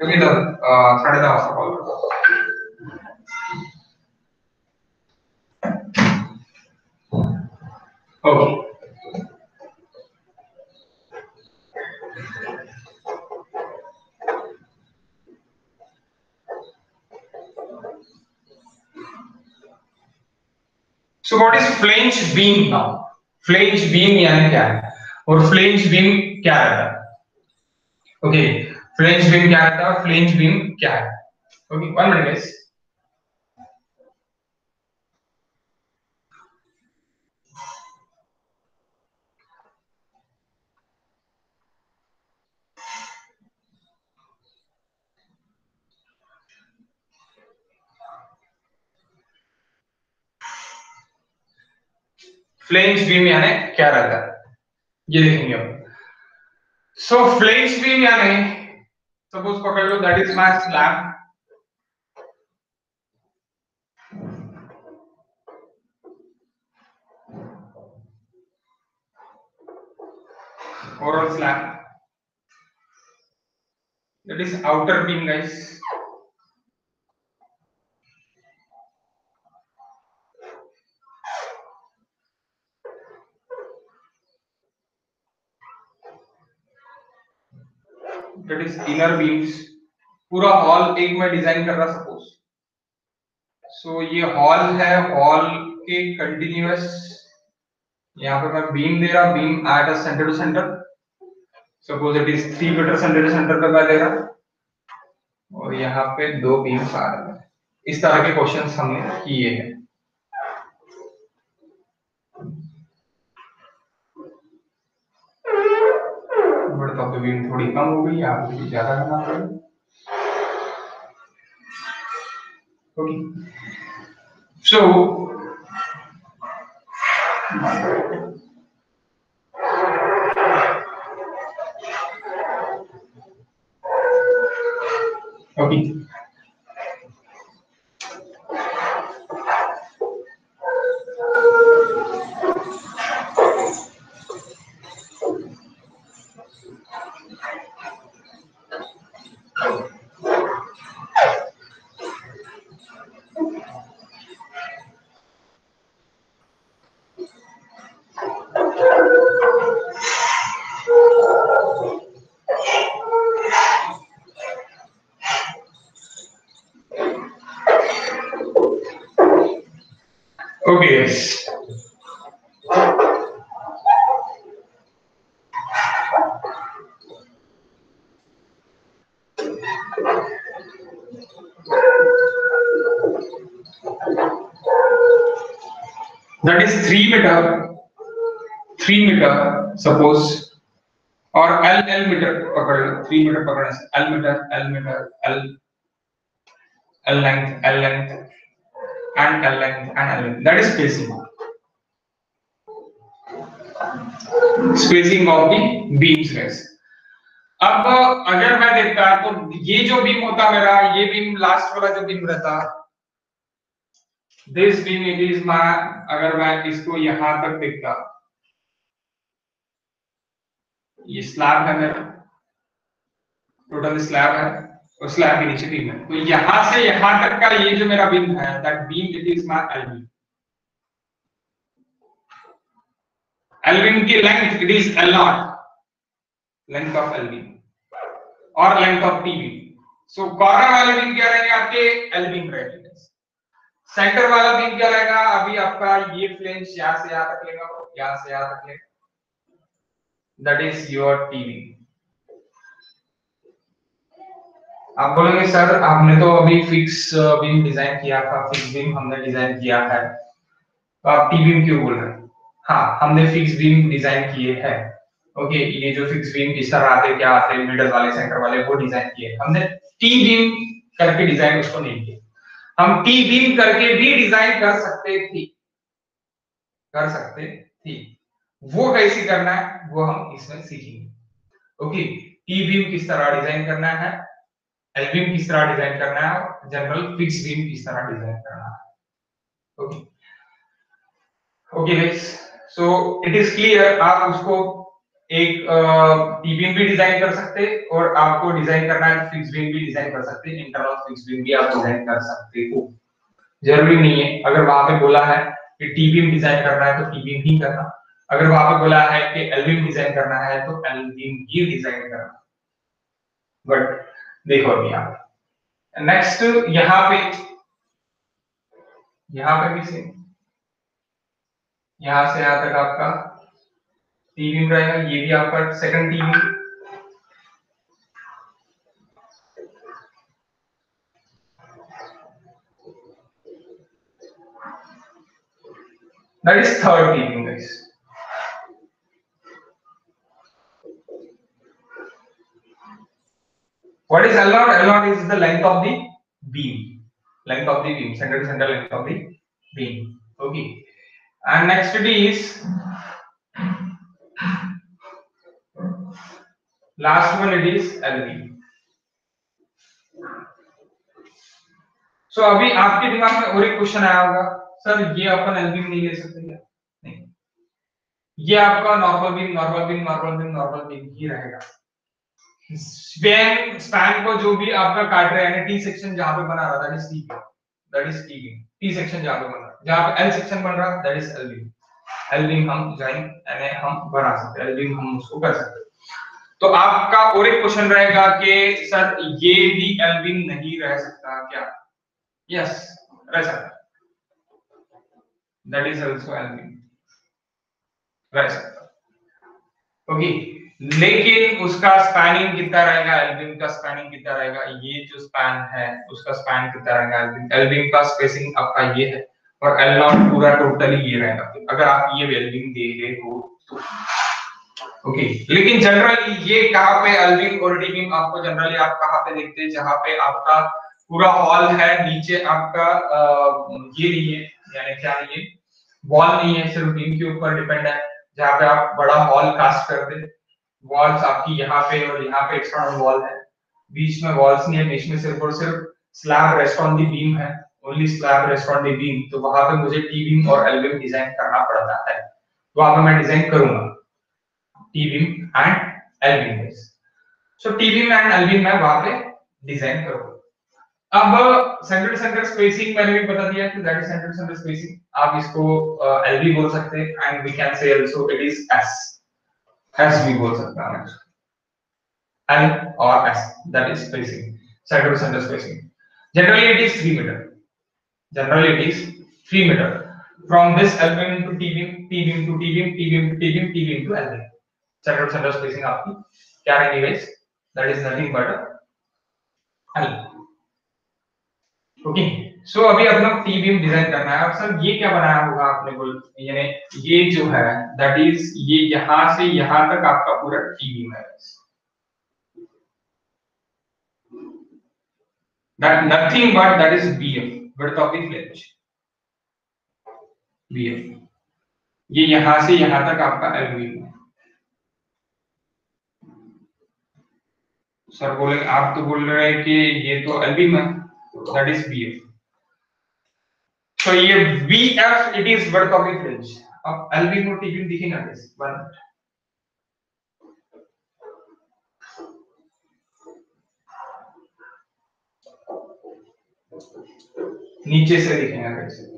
क्योंकि 10:30 वाजता कॉल करतो. Okay. So what is flange beam now? Flange beam यानी क्या है और flange beam क्या रहता है? Okay, flange beam क्या रहता है और flange beam क्या है? Okay, 1 minute guys. Flange beam यानी क्या रहता है? ये देखेंगे अब. So flange beam यानी suppose पकड़ लो that is my slab. Oral slab. That is outer beam guys. That is inner beams. पूरा हॉल एक मैं डिजाइन कर रहा सपोज. सो ये हॉल है, हॉल के कंटिन्यूअस यहाँ पे मैं बीम दे रहा, beam at a center to center. Suppose it is 3 meter center to center पे मैं दे रहा और यहाँ पे 2 बीम्स आ रहे हैं. इस तरह के क्वेश्चंस हमने किए हैं. बढ़ता तो बीम थोड़ी कम हो गई, यहाँ पे ज्यादा करना पड़ेगा. Okay. So okay. Okay yes. That is 3 meter, 3 meter suppose और L मीटर पकड़ लो. 3 मीटर पकड़ने से L meter L length and L length. That is spacing of the beams guys. अब अगर मैं देखता तो ये जो बीम होता मेरा, ये बीम लास्ट वाला जो बीम रहता, this beam it is my, अगर मैं इसको यहां तक देखता, ये स्लैब है मेरा, टोटल स्लैब है और स्लैब के नीचे बीम है. तो यहां से यहां तक का ये जो मेरा बीम है, that beam it is my L beam. L beam की length it is L naught, length of L beam और length of T beam. So corner वाले बीम क्या रहेंगे आपके? एल बीम रहेंगे. सेंटर वाला बीम क्या रहेगा? अभी आपका ये फ्लेंज यहां से यहां तक लेगा, यहां से यहां तक लेगा, that is your T beam. आप बोलेंगे सर आपने तो अभी फिक्स बीम डिजाइन किया था, फिक्स बीम हमने डिजाइन किया है, तो आप टी बीम क्यों बोल रहे हैं? हाँ, हमने फिक्स बीम डिजाइन किए हैं. ओके, ये जो फिक्स बीम इस तरह आते क्या आते हैं, मिडल वाले सेंटर वाले, वो डिजाइन किए. हमने टी बीम करके डिजाइन उसको नहीं किया. हम टी बीम करके भी डिजाइन कर सकते थे, वो कैसे करना है वो हम इसमें सीखेंगे. ओके, टी बीम किस तरह डिजाइन करना है, एल बीम किस तरह डिजाइन करना है, जनरल फिक्स बीम किस तरह डिजाइन करना है. Okay okay guys, so it is clear. आप उसको एक टी बीम भी डिजाइन कर सकते, और आपको डिजाइन करना है फिक्स बीम भी डिजाइन कर सकते, इंटरनल फिक्स बीम भी आप डिजाइन कर सकते हो। जरूरी नहीं है अगर वहां पे बोला है कि टी बीम डिजाइन करना है तो टी बीम ही करना, अगर वहां पे बोला है कि एल बीम डिजाइन करना है तो एल बीम ही डिजाइन करना। बट देखो अभी आप नेक्स्ट यहाँ पे भी सेम, यहाँ से यहाँ तक आपका टी बीम रहेगा, ये भी आपका second T beam, that is third T beam guys. What is L0? L0 is the length of the beam, length of the beam, center to center length of the beam. Okay, and next it is last one, it is LB. So अभी आपके दिमाग में और एक question आया होगा, sir ये अपन L beam नहीं ले सकते क्या? नहीं, ये आपका normal beam normal beam normal beam normal beam ही रहेगा। स्पैन को जो भी आपका काट रहा है, टी सेक्शन जहां पे बना रहा that is T beam, that is T beam. T section जहां पे बन रहा, जहां पे एल सेक्शन बन रहा that is L beam. L beam हम डिजाइन यानी हम बना सकते हैं, एल बीम हम उसको कर सकते हैं। तो आपका और एक क्वेश्चन रहेगा कि सर ये भी एल बीम नहीं रह सकता क्या? यस, रह सकता, that is also L beam, रह सकता। ओके, लेकिन उसका स्पैनिंग कितना रहेगा, एल बीम का स्पैनिंग कितना रहेगा, ये जो स्पैन है उसका स्पैन कितना रहेगा, एल बीम का स्पेसिंग आपका ये है, और एल नॉट पूरा टोटली ये रहेगा अगर आप ये एल बीम दे रहे हो तो। ओके, लेकिन जनरली ये कहां पे एल बीम और टी बीम आपको जनरली आप कहां पे देखते हैं, जहां पे आपका पूरा हॉल है, नीचे आपका ये नहीं है, यानी क्या है, ये वॉल नहीं है, सिर्फ बीम के ऊपर डिपेंड है, जहां पे आप बड़ा हॉल कास्ट करते हैं। वॉल्स आपकी यहाँ पे और यहाँ पे एक्सटर्नल वॉल है, बीच में वॉल्स नहीं है, बीच में सिर्फ और सिर्फ slab rest on the beam है, only slab rest on the beam. तो वहां पे मुझे टी बीम और एल बीम डिजाइन करना पड़ता है, वहां पे मैं डिजाइन करूंगा T beam and L beam. So T beam and L beam मैं वहां पे डिजाइन करूंगा। अब सेंटर टू सेंटर स्पेसिंग मैंने भी बता दिया कि that is center to center spacing, आप इसको एल बी बोल सकते हैं, and we can say also it is S, S भी बोल सकता है, एल और S, that is spacing, center to center spacing. Generally it is 3 meter, generally it is 3 meter from this L beam to T beam, T beam to T beam, T beam to T beam, T beam to L beam. Center to center spacing आपकी क्या रहेगी guys? That is nothing but L. Okay, so अभी अपना T beam design करना है। अब sir ये क्या बनाया होगा आपने, बोल यानी ये जो है दैट इज ये यहां से यहां तक आपका पूरा टी बीम है, that nothing but that is BF, width of the flange, BF. ये यहां से यहां तक आपका एल बीम है। सर बोले, आप तो बोल रहे हैं कि ये तो एल बीम है, दैट इज बीएफ। तो ये BF it is width of the flange. अब एल बीम और टी बीम दिखेगा कैसे, 1 मिनट, नीचे से दिखेगा कैसे,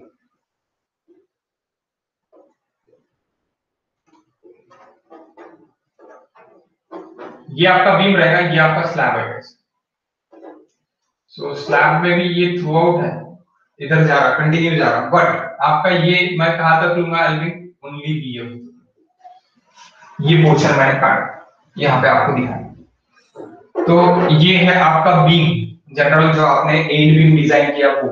ये आपका बीम रहेगा, ये आपका स्लैब है। सो स्लैब में भी ये थ्रू आउट है, इधर जा रहा, कंटिन्यू जा रहा, बट आपका ये मैं कहां तक लूंगा एल बीम, ओनली बीएफ। ये पोर्शन मैंने काटा, यहाँ पे आपको दिखाया। तो ये है आपका बीम, जनरल जो आपने एंड बीम डिजाइन किया वो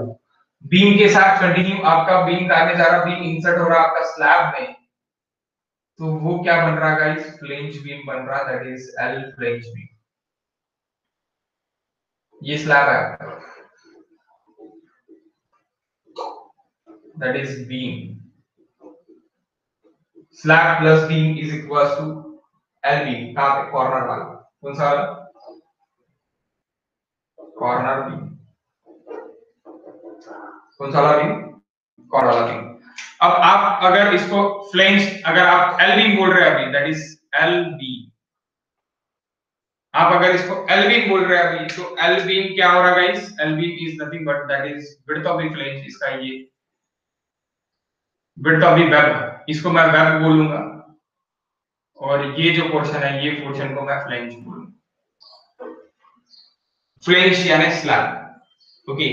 बीम के साथ कंटिन्यू आपका बीम आगे जा रहा, बीम इंसर्ट हो रहा आपका स्लैब में, तो वो क्या बन रहा गाइस, फ्लेंज बीम बन रहा, that is L flange beam. ये स्लैब है आपका, that is beam, slab plus beam is equals to L beam. कहां पे, कॉर्नर वाला, कौन सा वाला, कॉर्नर बीम, कौन सा वाला बीम, कॉर्नर वाला बीम। अब आप अगर इसको फ्लेंज, अगर आप एल बीम बोल रहे हैं अभी, दैट इज एल बीम। आप अगर इसको एल बीम बोल रहे हैं अभी, तो एल बीम क्या हो रहा है guys? L beam is nothing but that is width of the flange. इसका ये विड्थ ऑफ द वेब, इसको मैं वेब बोलूंगा, और ये जो पोर्शन है, ये पोर्शन को मैं फ्लैंज बोलूंगा। फ्लैंज यानी स्लैब। ओके,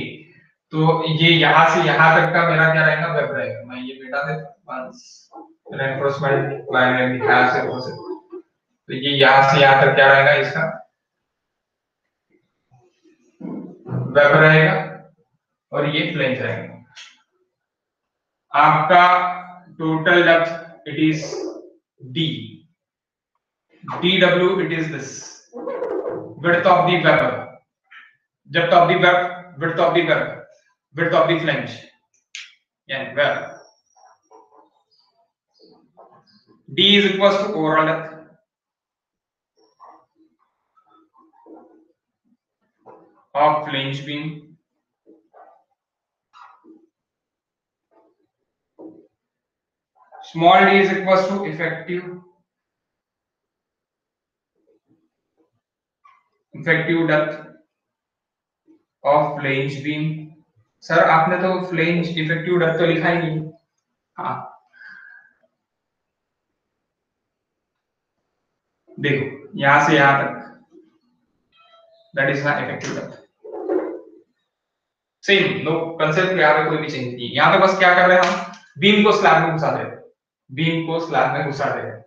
तो ये यहां से यहां तक का मेरा क्या रहेगा? वेब रहेगा। मैं ये बेटा देता हूं रेनफोर्समेंट लाइन दिखाया से हो सकता, तो ये यहां से यहां तक क्या रहेगा? इसका वेब रहेगा, और ये फ्लैंज रहेगा। आपका total depth it is D, dw it is this width of the web, depth of the web, width of the web, width of the flange, yani web. D is equals to overall depth of flange beam small d is equals to effective depth of flange beam। Sir आपने तो flange effective depth तो लिखा ही नहीं। हाँ देखो यहां से यहां तक that is my effective depth. Same no concept, यहाँ पे कोई भी चेंज नहीं है। यहाँ पे बस क्या कर रहे हैं हम? बीम को स्लैब में घुसा दे रहे हैं, बीम को स्लैब में घुसा दे रहे हैं,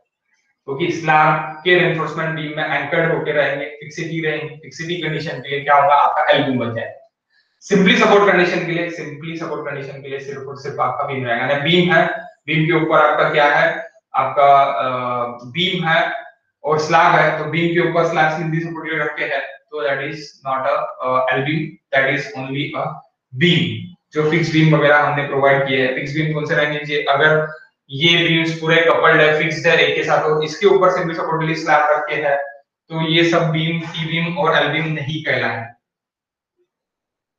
क्योंकि स्लैब के रेनफोर्समेंट बीम में एंकर्ड होके रहेंगे, फिक्सिटी रहेंगे। फिक्सिटी कंडीशन के लिए क्या होगा? आपका एल बीम बन जाएगा। सिंपली सपोर्ट कंडीशन के लिए, सिंपली सपोर्ट कंडीशन के लिए सिर्फ और सिर्फ आपका बीम रहेगा। यानी बीम है, बीम के ऊपर आपका क्या है? आपका बीम है और स्लैब है, तो बीम के ऊपर स्लैब सिंपली सपोर्ट के लिए रखे हैं, तो that is not a L beam, that is only a beam. जो फिक्स बीम वगैरह हमने प्रोवाइड किए हैं, फिक्स बीम कौन से रहेंगे? अगर ये बीम्स पूरे कपल्ड है, फिक्स्ड है एक के साथ, और इसके ऊपर सिंपली सपोर्ट के लिए स्लैब रखे हैं, तो ये सब बीम टी बीम और एल बीम नहीं कहलाएंगे।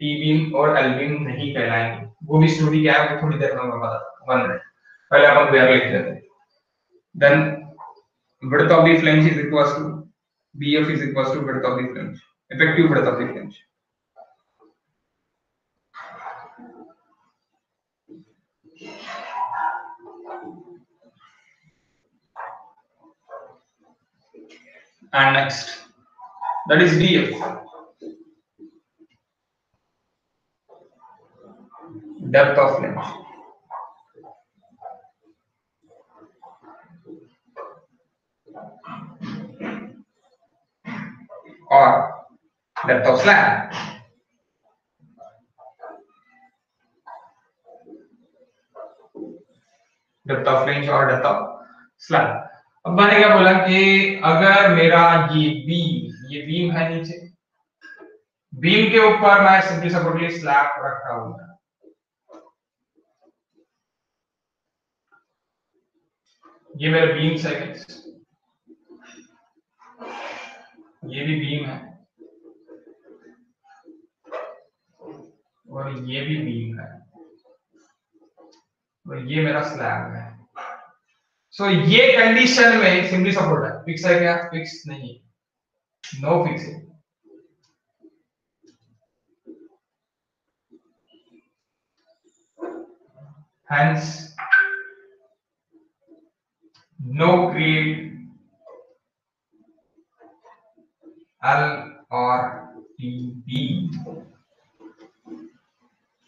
टी बीम और एल बीम नहीं कहलाएंगे। वो भी स्टोरी क्या है वो थोड़ी देर में मैं बताता हूं। 1 मिनट पहले अपन वेयर लिख लेते हैं। Then width of the flange is equals to bf is equals to width of the flange, effective width of the flange। And next that is df, depth of flange, or depth of slab। Depth of flange और depth of slab. अब मैंने क्या बोला कि अगर मेरा ये beam है नीचे, बीम के ऊपर मैं सिंपली सपोर्ट के लिए स्लैब रख रहा हूं, ये मेरा बीम है, ये भी बीम है और ये भी बीम है, और ये मेरा स्लैब है। सो ये कंडीशन में सिंपली सपोर्ट है, फिक्स है क्या? फिक्स नहीं, नो फिक्स है। Hence no create L or TB।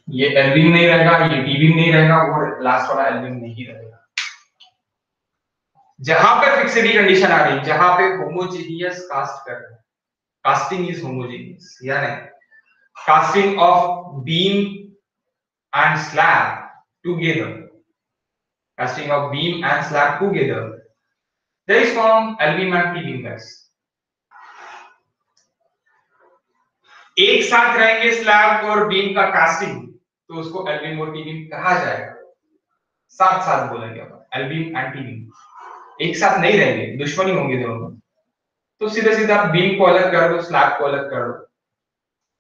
ये L बीम नहीं रहेगा, ये T बीम नहीं रहेगा, और लास्ट वाला L बीम नहीं रहेगा। जहां पे फिक्सिटी कंडीशन आ रही है, जहां पे होमोजेनियस कास्ट कर रहे हैं, कास्टिंग इज होमोजेनियस, यानी casting of beam and slab together, casting of beam and slab together, there is formed L beam and T beam guys। एक साथ रहेंगे स्लैब और बीम का कास्टिंग, तो उसको L beam और T beam कहा जाएगा। साथ साथ बोलेंगे अपन L beam and T beam। एक साथ नहीं रहेंगे, दुश्मनी होंगे दोनों, तो सीधे सीधा बीम को अलग कर दो, स्लैब को अलग कर दो,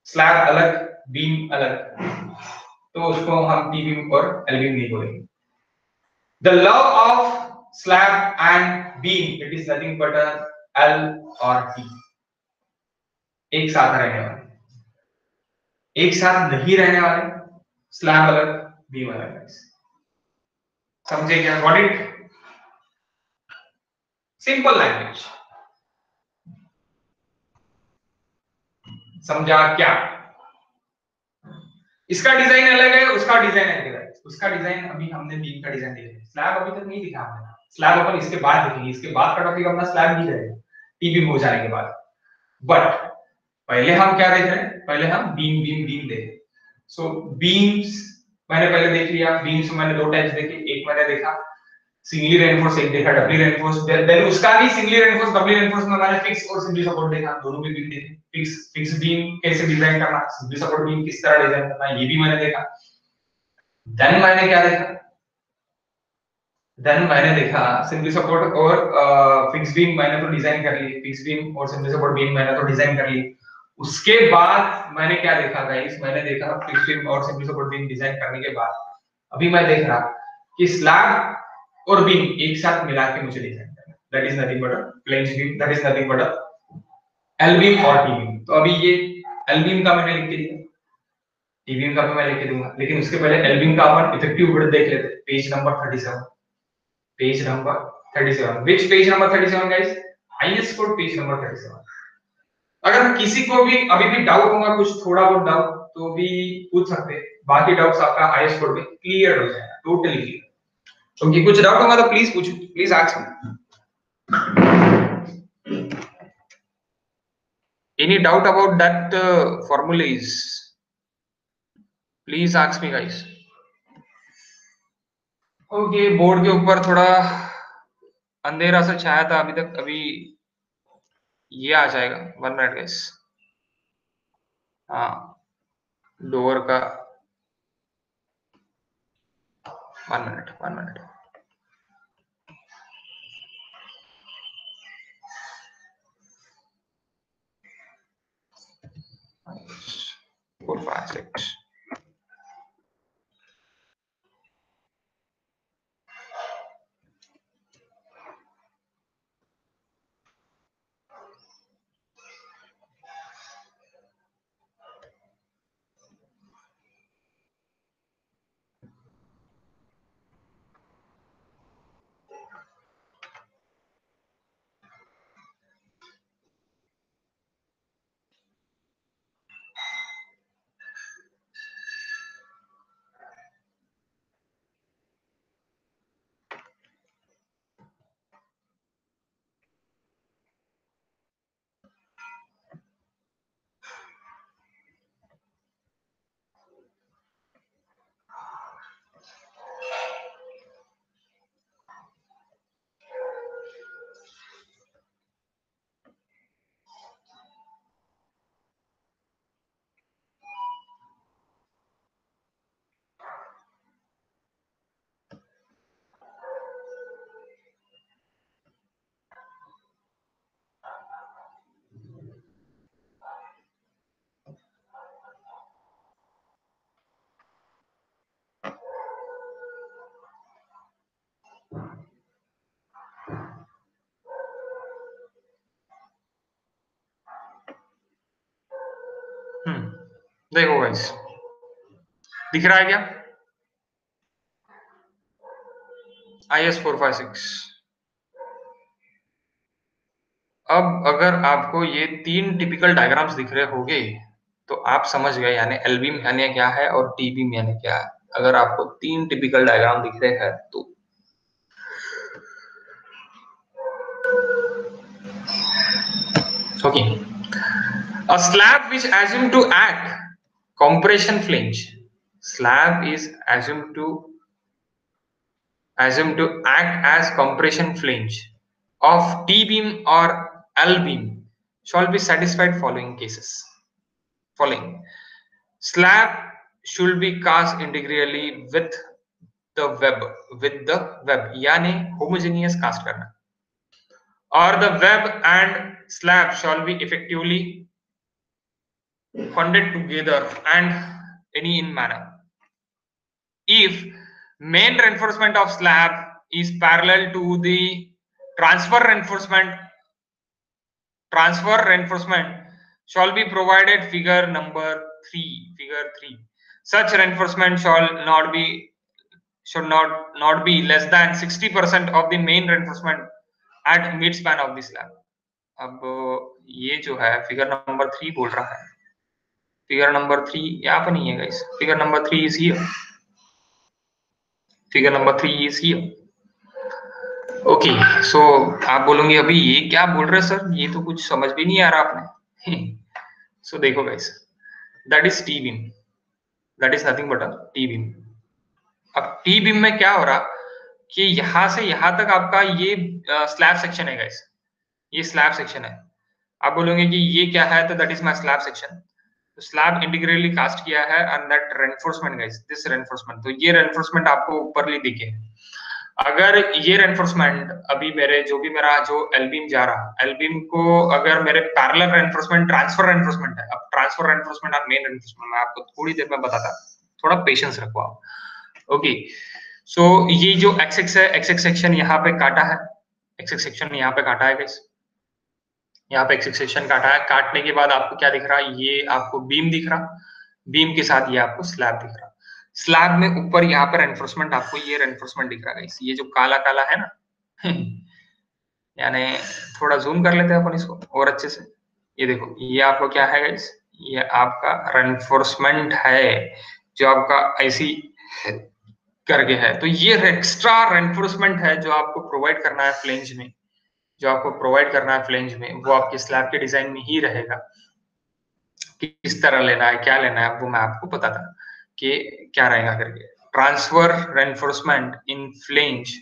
स्लैब अलग बीम अलग, तो उसको हम T beam और L beam नहीं बोलेंगे। The law of slab and beam, it is nothing but a L or T. एक साथ रहने वाले, एक साथ नहीं रहने वाले, स्लैब अलग बीम अलग। समझे क्या? Got it? Simple language. समझा क्या? इसका डिजाइन अलग है, उसका डिजाइन अलग है। उसका डिजाइन अभी हमने बीम का डिजाइन देखा, स्लैब अभी तक नहीं दिखा हमने। स्लैब अपन इसके बाद देखेंगे, इसके बाद का टॉपिक अपना स्लैब ही रहेगा टी बीम हो जाने के बाद। बट पहले हम क्या देख रहे हैं? पहले हम बीम बीम बीम देख। सो बीम्स मैंने पहले देख लिया। बीम्स मैंने दो टाइप्स देखे, एक मैंने देखा सिंगली रेनफोर्स, एक देखा डबली रेनफोर्स। देन उसका भी सिंगली रेनफोर्स डबली रेनफोर्स में मैंने फिक्स और सिंगली सपोर्ट देखा, दोनों भी बीम देखे। फिक्स बीम कैसे डिजाइन करना, सिंगली सपोर्ट बीम किस तरह डिजाइन करना, ये भी मैंने देखा। देन मैंने क्या देखा? देन मैंने देखा सिंगली सपोर्ट और फिक्स बीम मैंने तो डिजाइन कर ली, फिक्स बीम और सिंगली सपोर्ट बीम मैंने तो डिजाइन कर ली। उसके बाद मैंने क्या देखा गाइस? मैंने देखा फिक्स बीम और सिंगली सपोर्ट बीम डिजाइन करने के बाद अभी मैं देख रहा कि स्लैब और बीम एक साथ मिला के मुझे डिजाइन करना। That is nothing but a plain beam, that is nothing but a L beam और टी बीम। तो अभी ये एल बीम का मैंने लिख के दिया, टी बीम का भी मैं लिख के दूंगा, लेकिन उसके पहले एल बीम का अपन इफेक्टिव विड्थ देख लेते हैं। Page number 37, page number 37। Which page number 37 guys? IS code page number 37। अगर किसी को भी अभी भी डाउट होगा, कुछ थोड़ा बहुत डाउट, तो भी पूछ सकते हैं। बाकी डाउट्स आपका आईएस कोड में क्लियर हो जाएगा, टोटली क्लियर। क्योंकि कुछ डाउट होगा तो प्लीज पूछो, please ask me. Any doubt about that formulas? Please ask me guys. Okay, board के ऊपर थोड़ा अंधेरा सा छाया था अभी तक, अभी ये आ जाएगा। 1 मिनट गाइस। हाँ, डोर का 1 minute, 1 minute. Four, five, six. देखो गाइस, दिख रहा है क्या? IS 456। अब अगर आपको ये 3 टिपिकल डायग्राम्स दिख रहे होंगे तो आप समझ गए यानी एल बीम यानी क्या है और टी बीम यानी क्या है। अगर आपको 3 टिपिकल डायग्राम दिख रहे हैं तो okay. A slab which assumed to act compression flange. Slab is assumed to act as compression flange of T beam or L beam shall be satisfied following cases. Following: slab should be cast integrally with the web यानी homogeneous cast करना, or the web and slab shall be effectively funded together and any in manner. If main reinforcement of slab is parallel to the transfer reinforcement. Transfer reinforcement shall be provided figure number 3. Figure 3. Such reinforcement should not be less than 60% of the main reinforcement at midspan of the slab. अब ये जो है figure number 3 बोल रहा है, figure number 3 यहाँ पर नहीं है guys, figure number 3 is here, figure number 3 is here. Okay, so आप बोलोगे अभी ये क्या बोल रहे सर, ये तो कुछ समझ भी नहीं आ रहा आपने। सो देखो guys, that is T beam, that is nothing but a T beam. अब टी बीम में क्या हो रहा कि यहां से यहां तक आपका ये स्लैब सेक्शन है गाइस, ये स्लैब सेक्शन है। आप बोलोगे कि ये क्या है, तो that is my slab section. तो स्लैब इंटीग्रली कास्ट किया है and that reinforcement guys, this reinforcement, तो ये रेनफोर्समेंट आपको ऊपरली दिखे। अगर ये रेनफोर्समेंट अभी मेरे जो एलबीम जा रहा, एलबीम को अगर मेरे पैरेलल रेनफोर्समेंट ट्रांसफर रेनफोर्समेंट है, अब ट्रांसफर रेनफोर्समेंट और मेन रेनफोर्समेंट मैं आपको थोड़ी देर में बताता, थोड़ा पेशेंस रखो आप। ओके, सो ये जो एक्स एक्स है, एक्स एक्स सेक्शन यहाँ पे काटा है, एक्स एक्स सेक्शन यहाँ पे काटा है गाइस, यहाँ पे एक्स एक्स सेक्शन काटा है। काटने के बाद आपको क्या दिख रहा है, ये आपको बीम दिख रहा, बीम के साथ ये आपको स्लैब दिख रहा। स्लैब में ऊपर यहाँ पर रेनफोर्समेंट, आपको ये रेनफोर्समेंट दिख रहा है गाइस, ये जो काला काला है ना यानी थोड़ा जूम कर लेते हैं अपन इसको और अच्छे से, ये देखो ये आपको क्या है गाइस, ये आपका रेनफोर्समेंट है जो आपका ऐसी करके है। तो ये एक्स्ट्रा रेनफोर्समेंट है जो आपको प्रोवाइड करना है फ्लेंज में, जो आपको प्रोवाइड करना है फ्लेंज में, वो आपके स्लैब के डिजाइन में ही रहेगा। किस तरह लेना है, क्या लेना है, वो मैं आपको बताता कि क्या रहेगा करके। Transfer reinforcement in flange,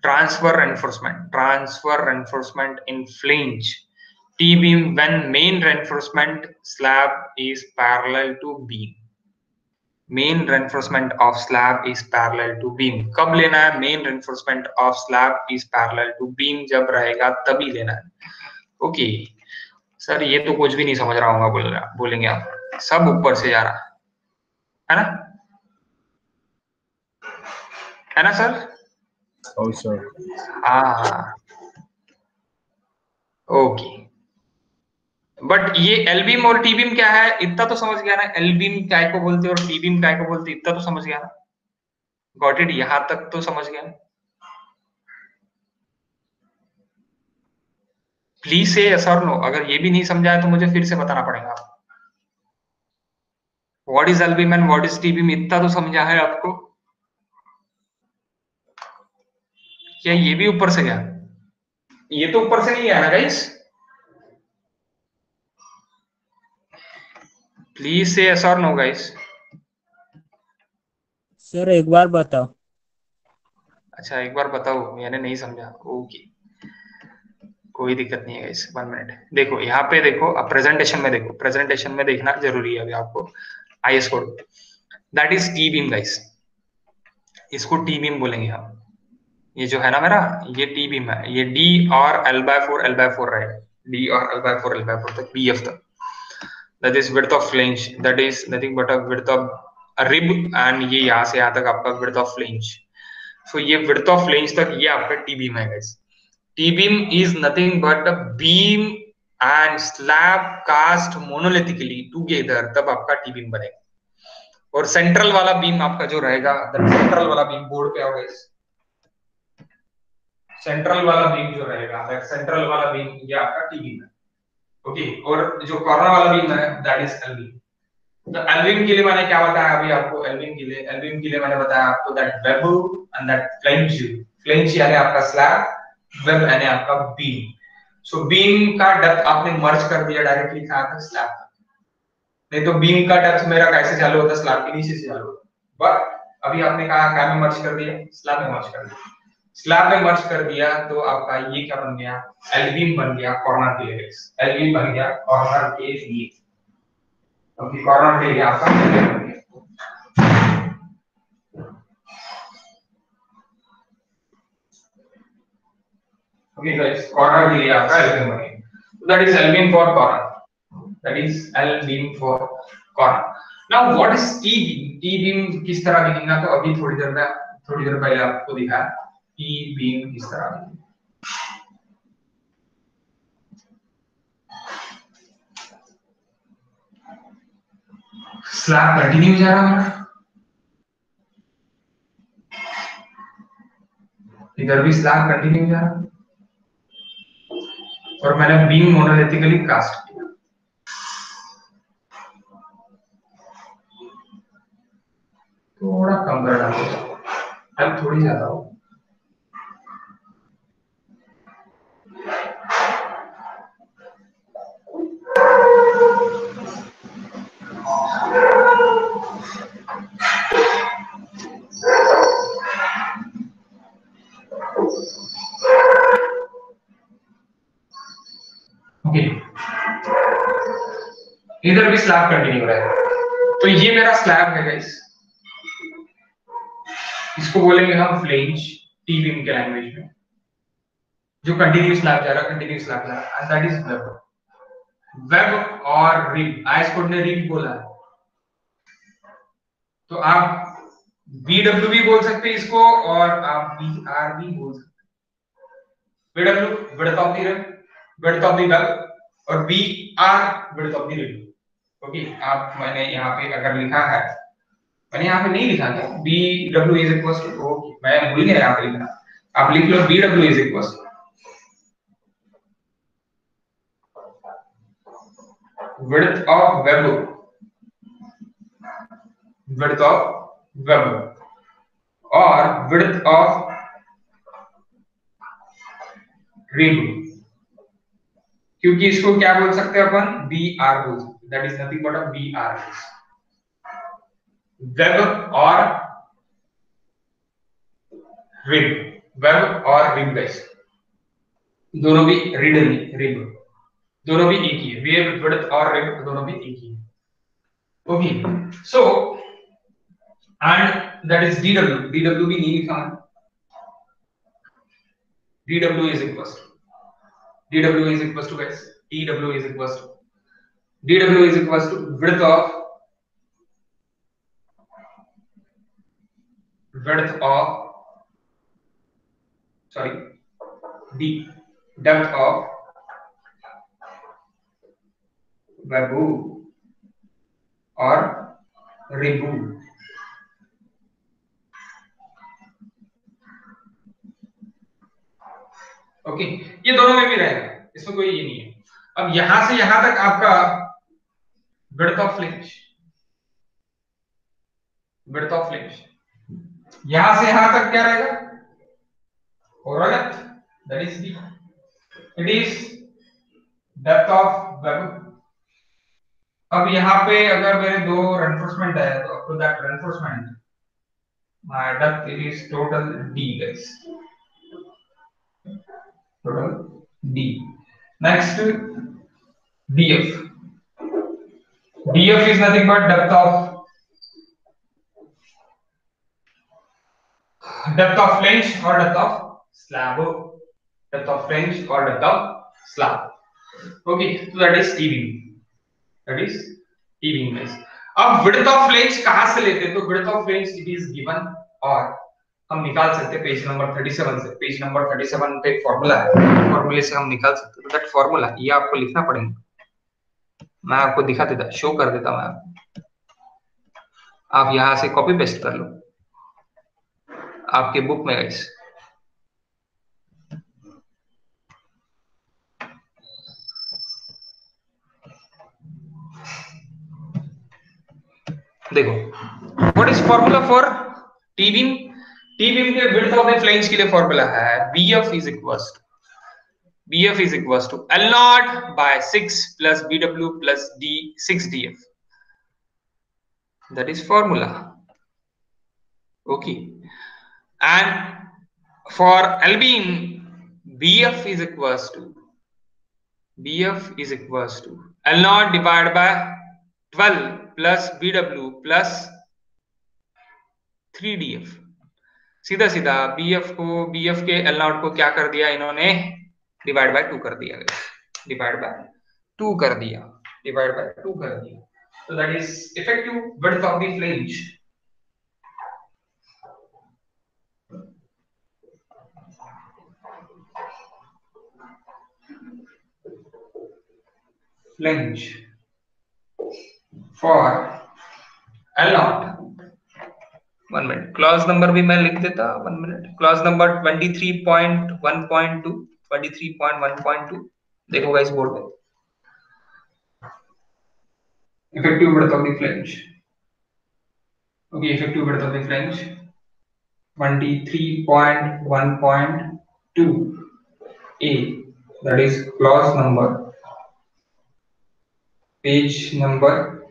transfer reinforcement in flange T beam when main reinforcement slab is parallel to beam. Main reinforcement of slab is parallel to beam. कब लेना है main reinforcement of slab is parallel to beam, जब रहेगा तभी लेना है। Okay sir, ये तो कुछ भी नहीं समझ रहा हूँ बोलेंगे आप, सब ऊपर से जा रहा है ना, है ना सर? Oh, sir. हाँ, ओके। बट ये एल बीम और टी बीम क्या है, इतना तो समझ गया ना, एल बीम काय को बोलते और टी बीम काय को बोलते, इतना तो समझ गया ना, गॉट इट, यहां तक तो समझ गया। प्लीज से यस और नो, अगर ये भी नहीं समझा है तो मुझे फिर से बताना पड़ेगा। What is L beam and what is T beam, इतना तो समझा है आपको? क्या ये भी ऊपर से गया? ये तो ऊपर से नहीं आया ना गाइस, प्लीज से यस और नो गाइस। सर एक बार बताओ। अच्छा एक बार बताओ, मैंने नहीं समझा, ओके कोई दिक्कत नहीं है गाइस, 1 मिनट। देखो यहाँ पे देखो, अब प्रेजेंटेशन में देखो, प्रेजेंटेशन में देखना जरूरी है अभी आपको। IS code that is T beam guys, इसको टी बीम बोलेंगे हम। ये जो है ना मेरा, ये टी बीम है, ये डी और L/4 L/4 रहेगा, डी और L/4 L/4 तक, BF तक। That is width of flange, that is nothing but a width of rib, and ये यहाँ से यहाँ तक आपका विड्थ ऑफ फ्लेंज। सो ये विड्थ ऑफ फ्लेंज तक ये आपका टी बीम है guys. T beam is nothing but a beam and slab cast monolithically together, तब आपका टी बीम बनेगा। और सेंट्रल वाला बीम आपका जो रहेगा, सेंट्रल वाला बीम बोर्ड पे आओगे, सेंट्रल वाला बीम जो रहेगा, सेंट्रल वाला बीम ये आपका टी बीम है। ओके, और जो कॉर्नर वाला बीम है दैट इज एल बीम। तो एल बीम के लिए मैंने क्या बताया अभी आपको, एल बीम के लिए मैंने बताया आपको that web and that flange. Flange यानी आपका स्लैब, वेब यानी आपका बीम। सो बीम का डेप्थ आपने मर्ज कर दिया डायरेक्टली कहां तक, स्लैब तक। नहीं तो बीम का डेप्थ मेरा कैसे चालू होता है, स्लैब के नीचे से चालू होता है। बट अभी आपने कहा क्या में मर्ज कर दिया, स्लैब में मर्ज कर दिया। स्लैब में मर्ज कर दिया तो आपका ये क्या बन गया, एल बीम बन गया कॉर्नर के लिए। एल बीम बन गया कॉर्नर के लिए, क्योंकि कॉर्नर के लिए आपका एल बीम बन गया। ओके गाइस, कॉर्नर के लिए आपका एल बीम बन गया। That is L beam for corner, that is L beam for corner. Now what is T beam? T beam किस तरह दिखेगा, तो अभी थोड़ी देर पहले आपको दिखाया ई बीम इस तरह की। स्लैब कंटिन्यू जा रहा है, इधर भी स्लैब कंटिन्यू जा रहा है, और मैंने बीम मोनोलिथिकली कास्ट किया। थोड़ा कम कर डालो, अब थोड़ी ज्यादा हो। ओके, इधर भी स्लैब कंटिन्यू हो रहा है। तो ये मेरा स्लैब है गाइस, इसको बोलेंगे हम फ्लेंज टी बीम के लैंग्वेज में, जो कंटिन्यू स्लैब जा रहा है, कंटिन्यू स्लैब जा रहा है, and that is web. Web और रिब, आइस कोड ने रिब बोला है, तो आप बीडब्ल्यू भी बोल सकते हैं इसको, और आप बीआर भी बोल सकते हैं। BW width of the rib, width of the web, और BR width of the rib. Okay, आप मैंने यहाँ पे अगर लिखा है, मैंने यहाँ पे नहीं लिखा था B W is equal to, okay मैं भूल गया यहाँ पे लिखना, आप लिख लो B W is equal to width of web, width of web, और विड्थ ऑफ रिब, क्योंकि इसको क्या बोल सकते हैं अपन, बी आर बोल सकते हैं, that is nothing but a B R, web और रिब, वेब और रिब गाइस, दोनों भी रिड रिब, दोनों भी एक ही है, वेब विड्थ और रिब दोनों भी एक ही है। Okay, so and that is DW, DW भी नहीं लिखा है, DW is equal to, DW is equal to guys, DW is equal to, DW is equal to width of sorry d depth of web और rib. Okay, ये दोनों में भी रहेगा, इसमें कोई ये नहीं है। अब यहां से यहां तक आपका width of flange, width of flange, यहां से यहां तक क्या रहेगा, overlap, that is D, it is depth of web. अब यहाँ पे अगर मेरे दो रेनफोर्समेंट है, तो up to that reinforcement my depth is total d guys, total d। next df, df is nothing but depth of flange or depth of slab, depth of flange or depth of slab। okay, so that is t beam, that is t beam guys। अब width of flange कहां से लेते हैं, तो width of flange it is given, और हम निकाल सकते हैं पेज नंबर 37 से, पेज नंबर 37 पे एक फॉर्मूला है, फॉर्मूले से हम निकाल सकते हैं। दैट फॉर्मूला ये आपको लिखना पड़ेगा, मैं आपको दिखा देता, शो कर देता हूं मैं, आप यहां से कॉपी पेस्ट कर लो आपके बुक में गाइस। देखो, what is formula for T beam, T beam के विड्थ ऑफ द फ्लैंज के लिए फॉर्मूला है bf is equals to, bf is equals to L naught by 6 plus bw plus d 6 df, that is formula। okay, and for L beam bf is equals to L naught divided by 12 plus bw plus 3 df। सीधा सीधा bf के L naught को क्या कर दिया इन्होंने, divide by 2 कर दिया, डिवाइड बाय 2 कर दिया, डिवाइड बाय 2 कर दिया, so that is effective width of the flange। flange for L naught. 1 minute, clause number भी मैं लिख देता, 1 मिनट, क्लॉज नंबर 23.1.2, 23.1.2 देखो गाइस बोर्ड पे, effective width of the flange. Okay, effective width of the flange 23.1.2 A, that is clause number, page number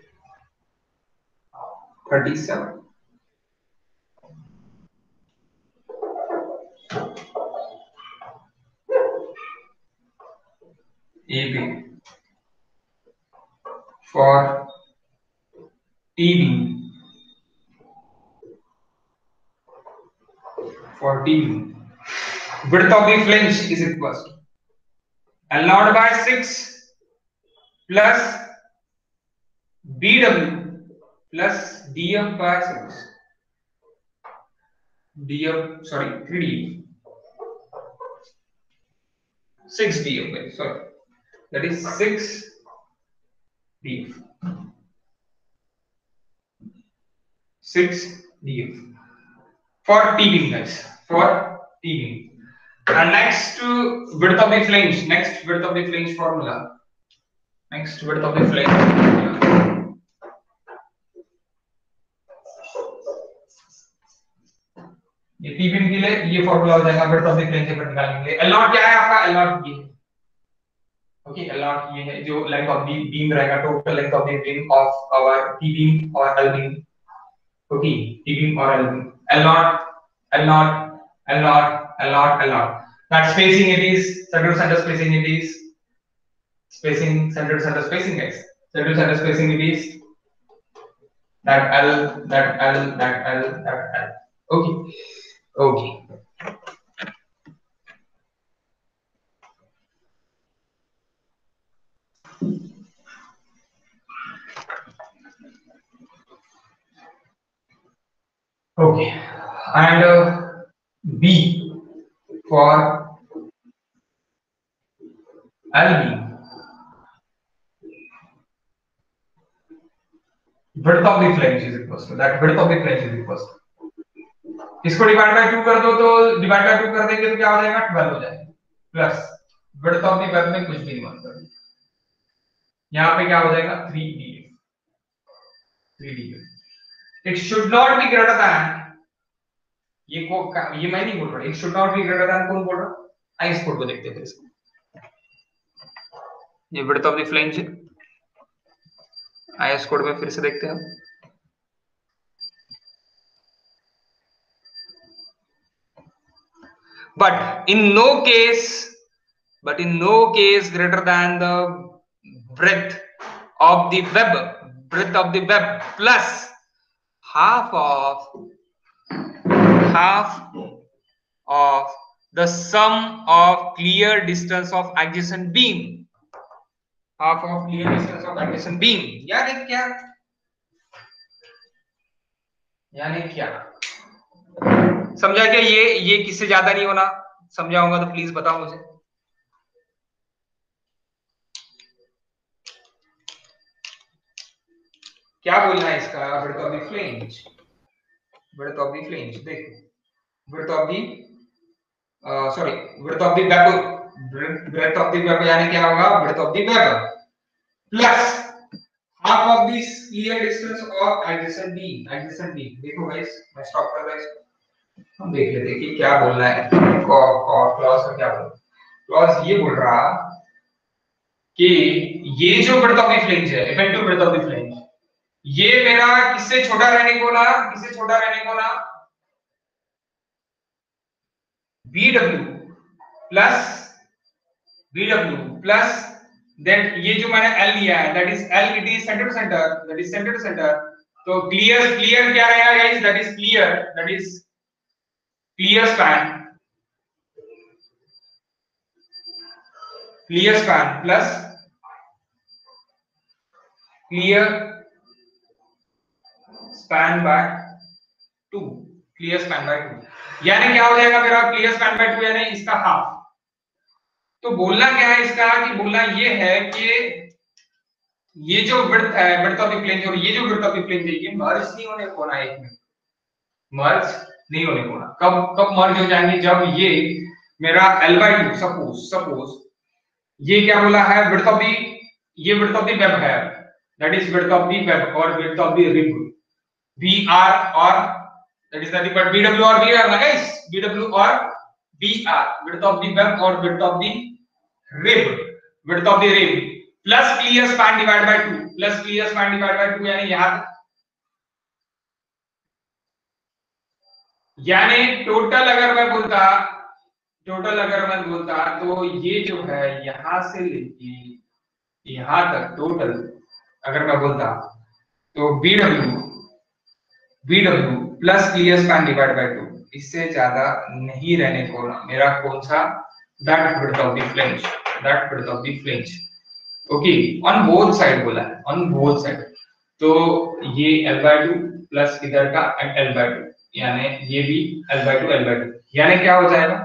37. AB for TB, width of the flange is equals to L naught by 6 plus BW plus DF by 6, DF, sorry, 3DF, 6 DF, sorry, that is 6 DF, 6 DF for T-beam, guys, for T-beam. And next width of the flange, formula, next width of the flange formula. ये T-beam के लिए ये formula हो जाएगा width of the flange से निकालने के लिए। L naught क्या है आपका? L naught ये है, ओके, L naught ये है जो लेंथ ऑफ द बीम रहेगा, total length of the beam of our T-beam और L-beam, ओके, T-beam और L-beam, L naught, L naught, L naught, L naught, L naught. That spacing it is, center to center spacing it is, spacing, center to center spacing guys, center to center spacing it is that L, that L, that L, that L, okay, okay. Okay, and B for L-beam, width of the flange is equals to, that width of the flange is equals to, इसको divide by 2 कर दो तो divide by 2 कर देंगे तो क्या हो जाएगा, 12 हो जाएगा, plus width of the web में कुछ भी नहीं मानता, यहाँ पे क्या हो जाएगा 3df, 3df. It should not be greater than, ये मैं नहीं बोल रहा, it should not be greater than कौन बोल रहा, आइस कोड को देखते हैं फिर इसको, ये width of the flange है, आइस कोड में फिर से देखते हैं, but in no case greater than the breadth of the web plus half of the sum of clear distance of adjacent beam, half of clear distance of adjacent beam. यानी क्या समझा क्या? ये किससे ज्यादा नहीं होना, समझा होगा तो प्लीज बताओ मुझे। क्या बोलना है इसका? width of the flange, width of the flange, देखो width of the width of the web, breadth of the web यानी क्या होगा, width of the web plus half of this clear distance of adjacent beam, देखो guys मैं stop कर रहा हूं इसको, हम देख लेते हैं कि क्या बोलना है, क्लॉज का क्या बोलना है। क्लॉज ये बोल रहा कि ये जो width of the flange है, effective width of the flange, ये मेरा किससे छोटा रहने को ना, BW प्लस देन ये जो मैंने L लिया है, that is L, it is center to center, तो क्लियर क्या रहेगा गाइस, that is clear span plus clear span by 2, यानी क्या हो जाएगा मेरा, क्लियर स्पैन बाय 2 यानी इसका हाफ। तो बोलना क्या है इसका, कि बोलना ये है कि ये जो विड्थ है, विड्थ ऑफ द फ्लेंज, और ये जो विड्थ ऑफ द फ्लेंज है, ये मर्ज नहीं होने को ना, एक में मर्ज नहीं होने को ना। कब कब मर्ज हो जाएंगे? जब ये मेरा L/2, सपोज ये क्या बोला है, विड्थ ऑफ द, ये विड्थ ऑफ द वेब है, that is width of the web और width of the rib, BR और that is nothing but BW और BR ना गाइस, BW और BR, width of the web और width of the rib, width of the rib plus clear span divide by 2, plus clear span divide by 2, यानी यहां, यानी total अगर मैं बोलता तो ये जो है यहां से लेके यहां तक टोटल अगर मैं बोलता तो BW plus clear span divide by 2, इससे ज्यादा नहीं रहने को ना मेरा कौन सा, that width of the flange, that width of the flange. Okay, on both side बोला है, ऑन बोथ साइड। तो ये L/2 प्लस इधर का L/2, यानी ये भी L/2, यानी क्या हो जाएगा,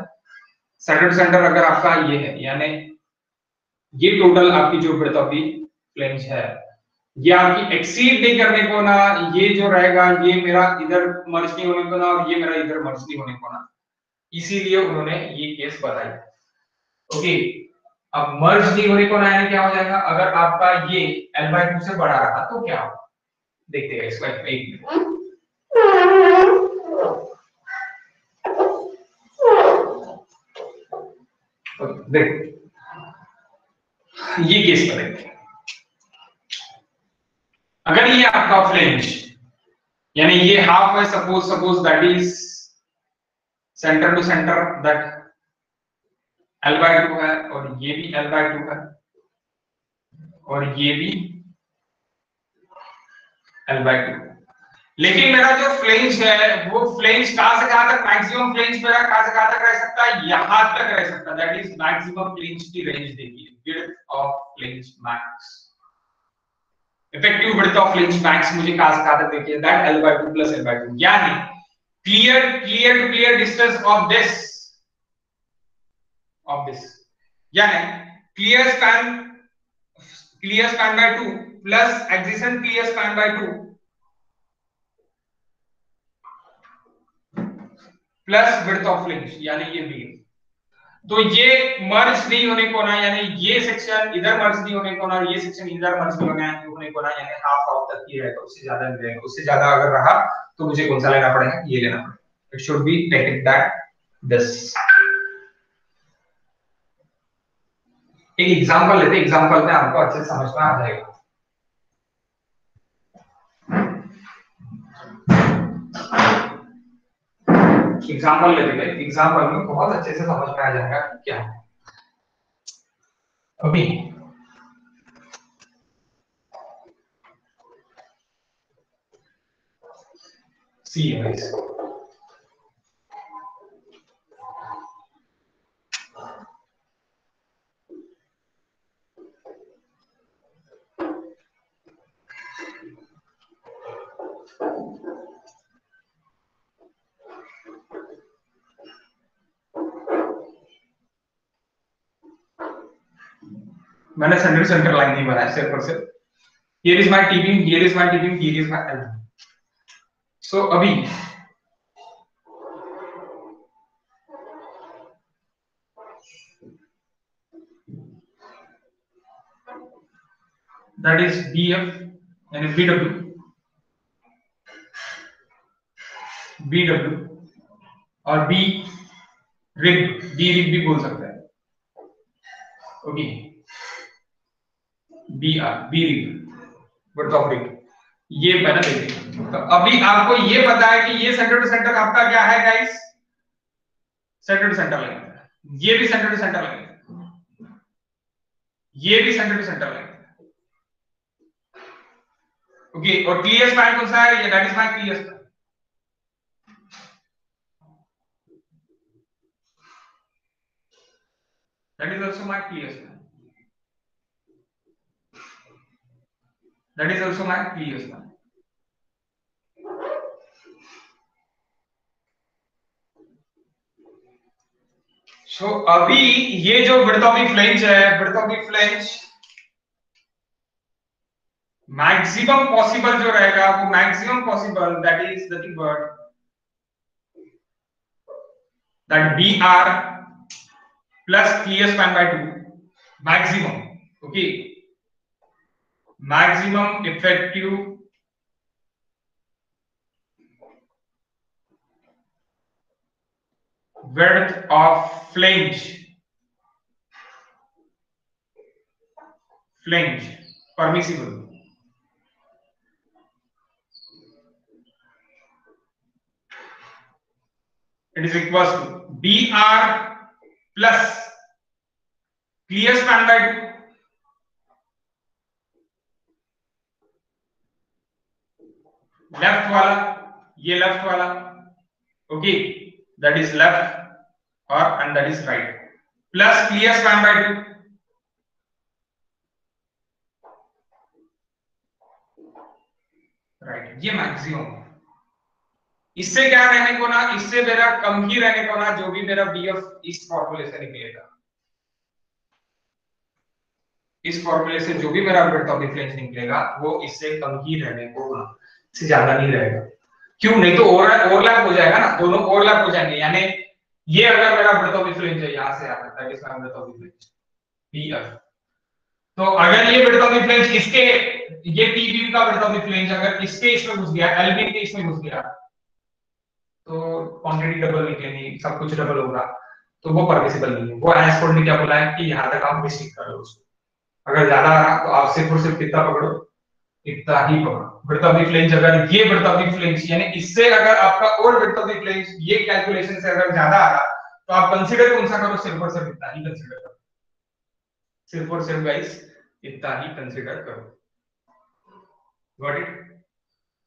सेंटर टू सेंटर अगर आपका ये है, यानी ये टोटल आपकी जो ब्रेथ ऑफ दी फ्लेंज है, ये आपकी एक्सीड नहीं करने को ना, ये जो रहेगा ये मेरा इधर मर्ज नहीं होने को ना, और ये मेरा इधर मर्ज नहीं होने को ना, इसीलिए उन्होंने ये केस बताई। ओके, अब मर्ज नहीं होने को ना यानी क्या हो जाएगा, अगर आपका ये L/2 से बड़ा रहा तो क्या होगा, देखते हैं इसको एक मिनट। देख, ये केस पर देखते हैं, अगर ये आपका फ्लेंज यानी ये हाफ है, suppose that is center to center, that L/2 है, और ये भी L/2 है, और ये भी L/2, लेकिन मेरा जो फ्लेंज है वो फ्लेंज कहां से कहां तक, मैक्सिमम फ्लेंज मेरा कहां से कहां तक रह सकता है, यहां तक रह सकता है, दैट इज मैक्सिमम फ्लेंज की रेंज देखिए, width of flange max, effective width of flange max मुझे कहां से कहां तक देखिए, दैट L/2 प्लस L/2, यानी clear to clear distance of this, यानी clear span by 2 plus adjacent clear span by 2 plus width of flange, यानी ये भी। तो ये मर्ज नहीं होने को ना, यानी ये सेक्शन इधर मर्ज नहीं होने को ना, ये सेक्शन इधर मर्ज नहीं होने को ना, यानी हाफ ऑफ तक ही रहेगा, उससे ज्यादा नहीं रहेगा, उससे ज्यादा अगर रहा तो मुझे कौन सा लेना पड़ेगा, ये लेना पड़ेगा, it should be taken that this. एक एग्जांपल लेते हैं, एग्जांपल में आपको अच्छे से समझ में आ जाएगा। एग्जांपल लेते हैं, एग्जांपल में बहुत अच्छे से समझ में आ जाएगा क्या है। अभी सी है गाइस, मैंने सेंटर लाइन नहीं बनाया सिर्फ और सिर्फ, here is my tipping, here is my tipping, here is my L. So अभी दैट इज BF यानी BW और B रिब भी बोल सकते हैं। Okay, B rib, word of rib, ये मैंने देख लिया। तो अभी आपको ये पता है कि ये सेंटर टू सेंटर आपका क्या है guys, center to center line, ये भी सेंटर टू सेंटर लाइन, ये भी center to center line. Okay, और क्लियर स्पैन कौन सा है, ये that is my clear span, that is also my clear span, that is also my clear span। So अभी ये जो विड्थ ऑफ द फ्लेंज है, width of the flange maximum possible जो रहेगा वो maximum possible that is nothing but that B R plus clear span by 2 maximum. Okay, maximum effective width of flange permissible. It is equals to BR plus clear span by 2 left वाला, ये left वाला. Okay, that is left और and that is right plus clear span by 2. Right, ये maximum. इससे क्या रहने को ना, इससे मेरा कम ही रहने को ना, जो भी मेरा बीएफ इस फॉर्मूले से निकलेगा, इस फॉर्मूले से जो भी मेरा विड्थ ऑफ डिफरेंस निकलेगा वो इससे कम ही रहने को ना, इससे ज्यादा नहीं रहेगा. क्यों? नहीं तो ओवरलैप हो जाएगा ना, दोनों ओवरलैप हो जाएंगे. यानी ये अगर मेरा विड्थ ऑफ डिफरेंस है यहां से आ सकता है इसका विड्थ ऑफ डिफरेंस बीएफ, तो अगर ये विड्थ ऑफ डिफरेंस इसके, ये टी बीम का विड्थ ऑफ डिफरेंस अगर इसके इसमें घुस गया, एल बीम के इसमें घुस गया, तो क्वांटिटी डबल निकलेगी, सब कुछ डबल होगा, तो वो परमिसिबल नहीं है. वो एसफोर्ड ने क्या बोला है कि यहां तक आप रिस्ट्रिक्ट कर लो उसको. अगर ज्यादा आ रहा तो आप सिर्फ और सिर्फ कितना पकड़ो, इतना ही पकड़ो. विड्थ ऑफ द फ्लेंज अगर ये विड्थ ऑफ द फ्लेंज यानी इससे अगर आपका और विड्थ ऑफ द फ्लेंज ये कैलकुलेशन से अगर ज्यादा आ रहा तो आप कंसीडर कौन सा करो, सिर्फ और सिर्फ इतना ही कंसीडर करो. सिर्फ और सिर्फ गाइस इतना ही कंसीडर करो. Got it?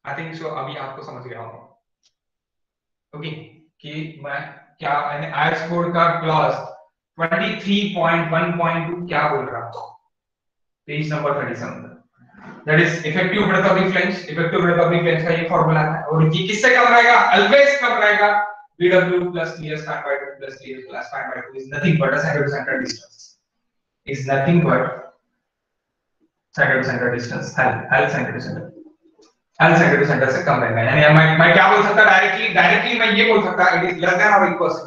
I think so. अभी आपको समझ गया होगा. ओके, कि मैं क्या मैंने आईएस कोड का क्लॉज 23.1.2 क्या बोल रहा हूं, page number 37. That is effective width of the flange. Effective width of the flange का ये फार्मूला है और ये किससे कम रहेगा? ऑलवेज कम रहेगा. BW plus clear span by 2 plus clear span by 2 is nothing but a center to center distance. Is nothing but center to center distance. L center to center. L center to center से कम रहेगा. यानी मैं क्या बोल सकता directly मैं ये बोल सकता it is less than or equal to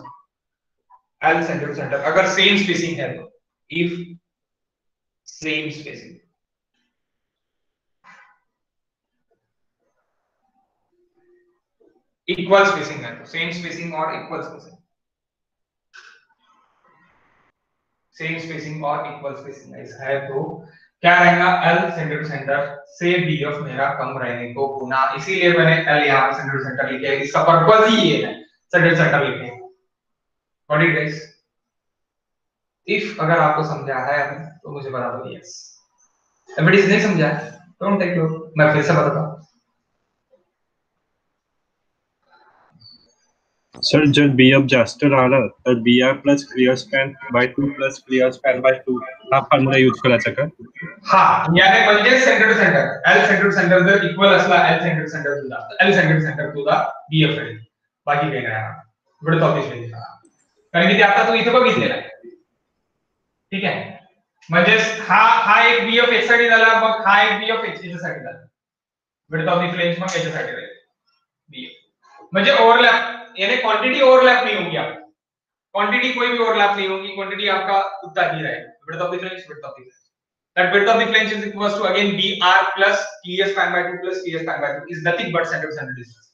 L center to center अगर सेम स्पेसिंग है तो. If same spacing, equal spacing है तो सेम स्पेसिंग और इक्वल स्पेसिंग, सेम स्पेसिंग और इक्वल स्पेसिंग है तो क्या रहेगा? एल सेंटर टू सेंटर से बीएफ मेरा कम रहने को गुना. इसीलिए मैंने एल यहां पे सेंटर टू सेंटर लिखा है. इसका पर्पस ही ये है, सेंटर टू सेंटर लिखने. Got it guys? इफ अगर आपको समझा है तो मुझे बता दो यस. एवरीबॉडी नहीं समझा डोंट टेक लो, मैं फिर से बताता हूं. सर जर बीएफ जास्त राहिला तर BR plus clear span by 2 plus clear span by 2 हा फॉर्म्युला यूज करायचा का? हां, यानी म्हणजे center to center L center to center जर इक्वल असला एल सेंटर टू सेंटर तुझा एल सेंटर टू सेंटर तुझा बीएफ आहे. बाकी काही नाही. विड्थ ऑफ द फ्लेंज कारण की ते आता तू इथे बघितलेला आहे. ठीक आहे, म्हणजे हा एक बीएफ यासाठी झाला, मग हा एक बीएफ याच्यासाठी झाला. विड्थ ऑफ द फ्लेंज मग याच्यासाठी राहील बीएफ. म्हणजे ओव्हरलॅप यानी क्वांटिटी ओवरलैप नहीं होगी. आप क्वांटिटी कोई भी ओवरलैप नहीं होगी. क्वांटिटी आपका उतना ही रहेगा. Width of the flange, width of the flange. That width of the flange is equals to again br plus clear span by 2 plus clear span by 2 is nothing but center to center distance.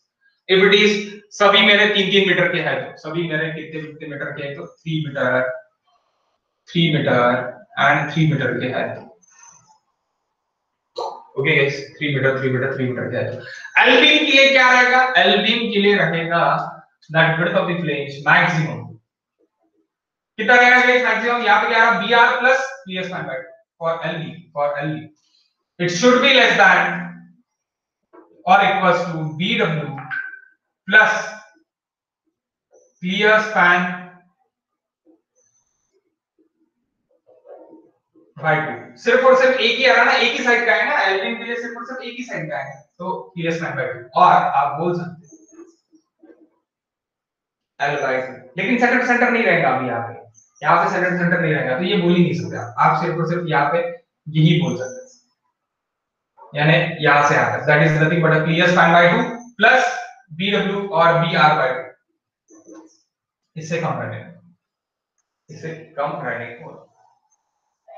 if it is सभी मेरे 3-3 metre के हैं तो सभी मेरे कितने metre के हैं तो 3 मीटर 3 मीटर एंड 3 मीटर के हैं. Okay guys, 3 meter 3 meter 3 meter के हैं. एल बीम के लिए क्या रहेगा? एल बीम के लिए रहेगा that width of the flange maximum कितना रहेगा गाइस? मैक्सिमम यहां पे क्या रहा? br plus clear span by 2 for lb it should be less than or equals to bw plus clear span by 2. सिर्फ और सिर्फ एक ही आ रहा ना, एक ही साइड का है ना. एलबीम के लिए सिर्फ और सिर्फ एक ही साइड का है तो clear span by 2. और आप बोल सकते L by 2, लेकिन सेंटर टू सेंटर नहीं रहेगा. अभी यहाँ पे सेंटर टू सेंटर नहीं रहेगा तो ये बोल ही नहीं सकते आप. सिर्फ और सिर्फ यहाँ पे यही बोल सकते हैं. यानी यहां से आता है, that is nothing but a clear span by 2 plus BW और BR बाय 2। इससे कम रहने इससे कम रहने को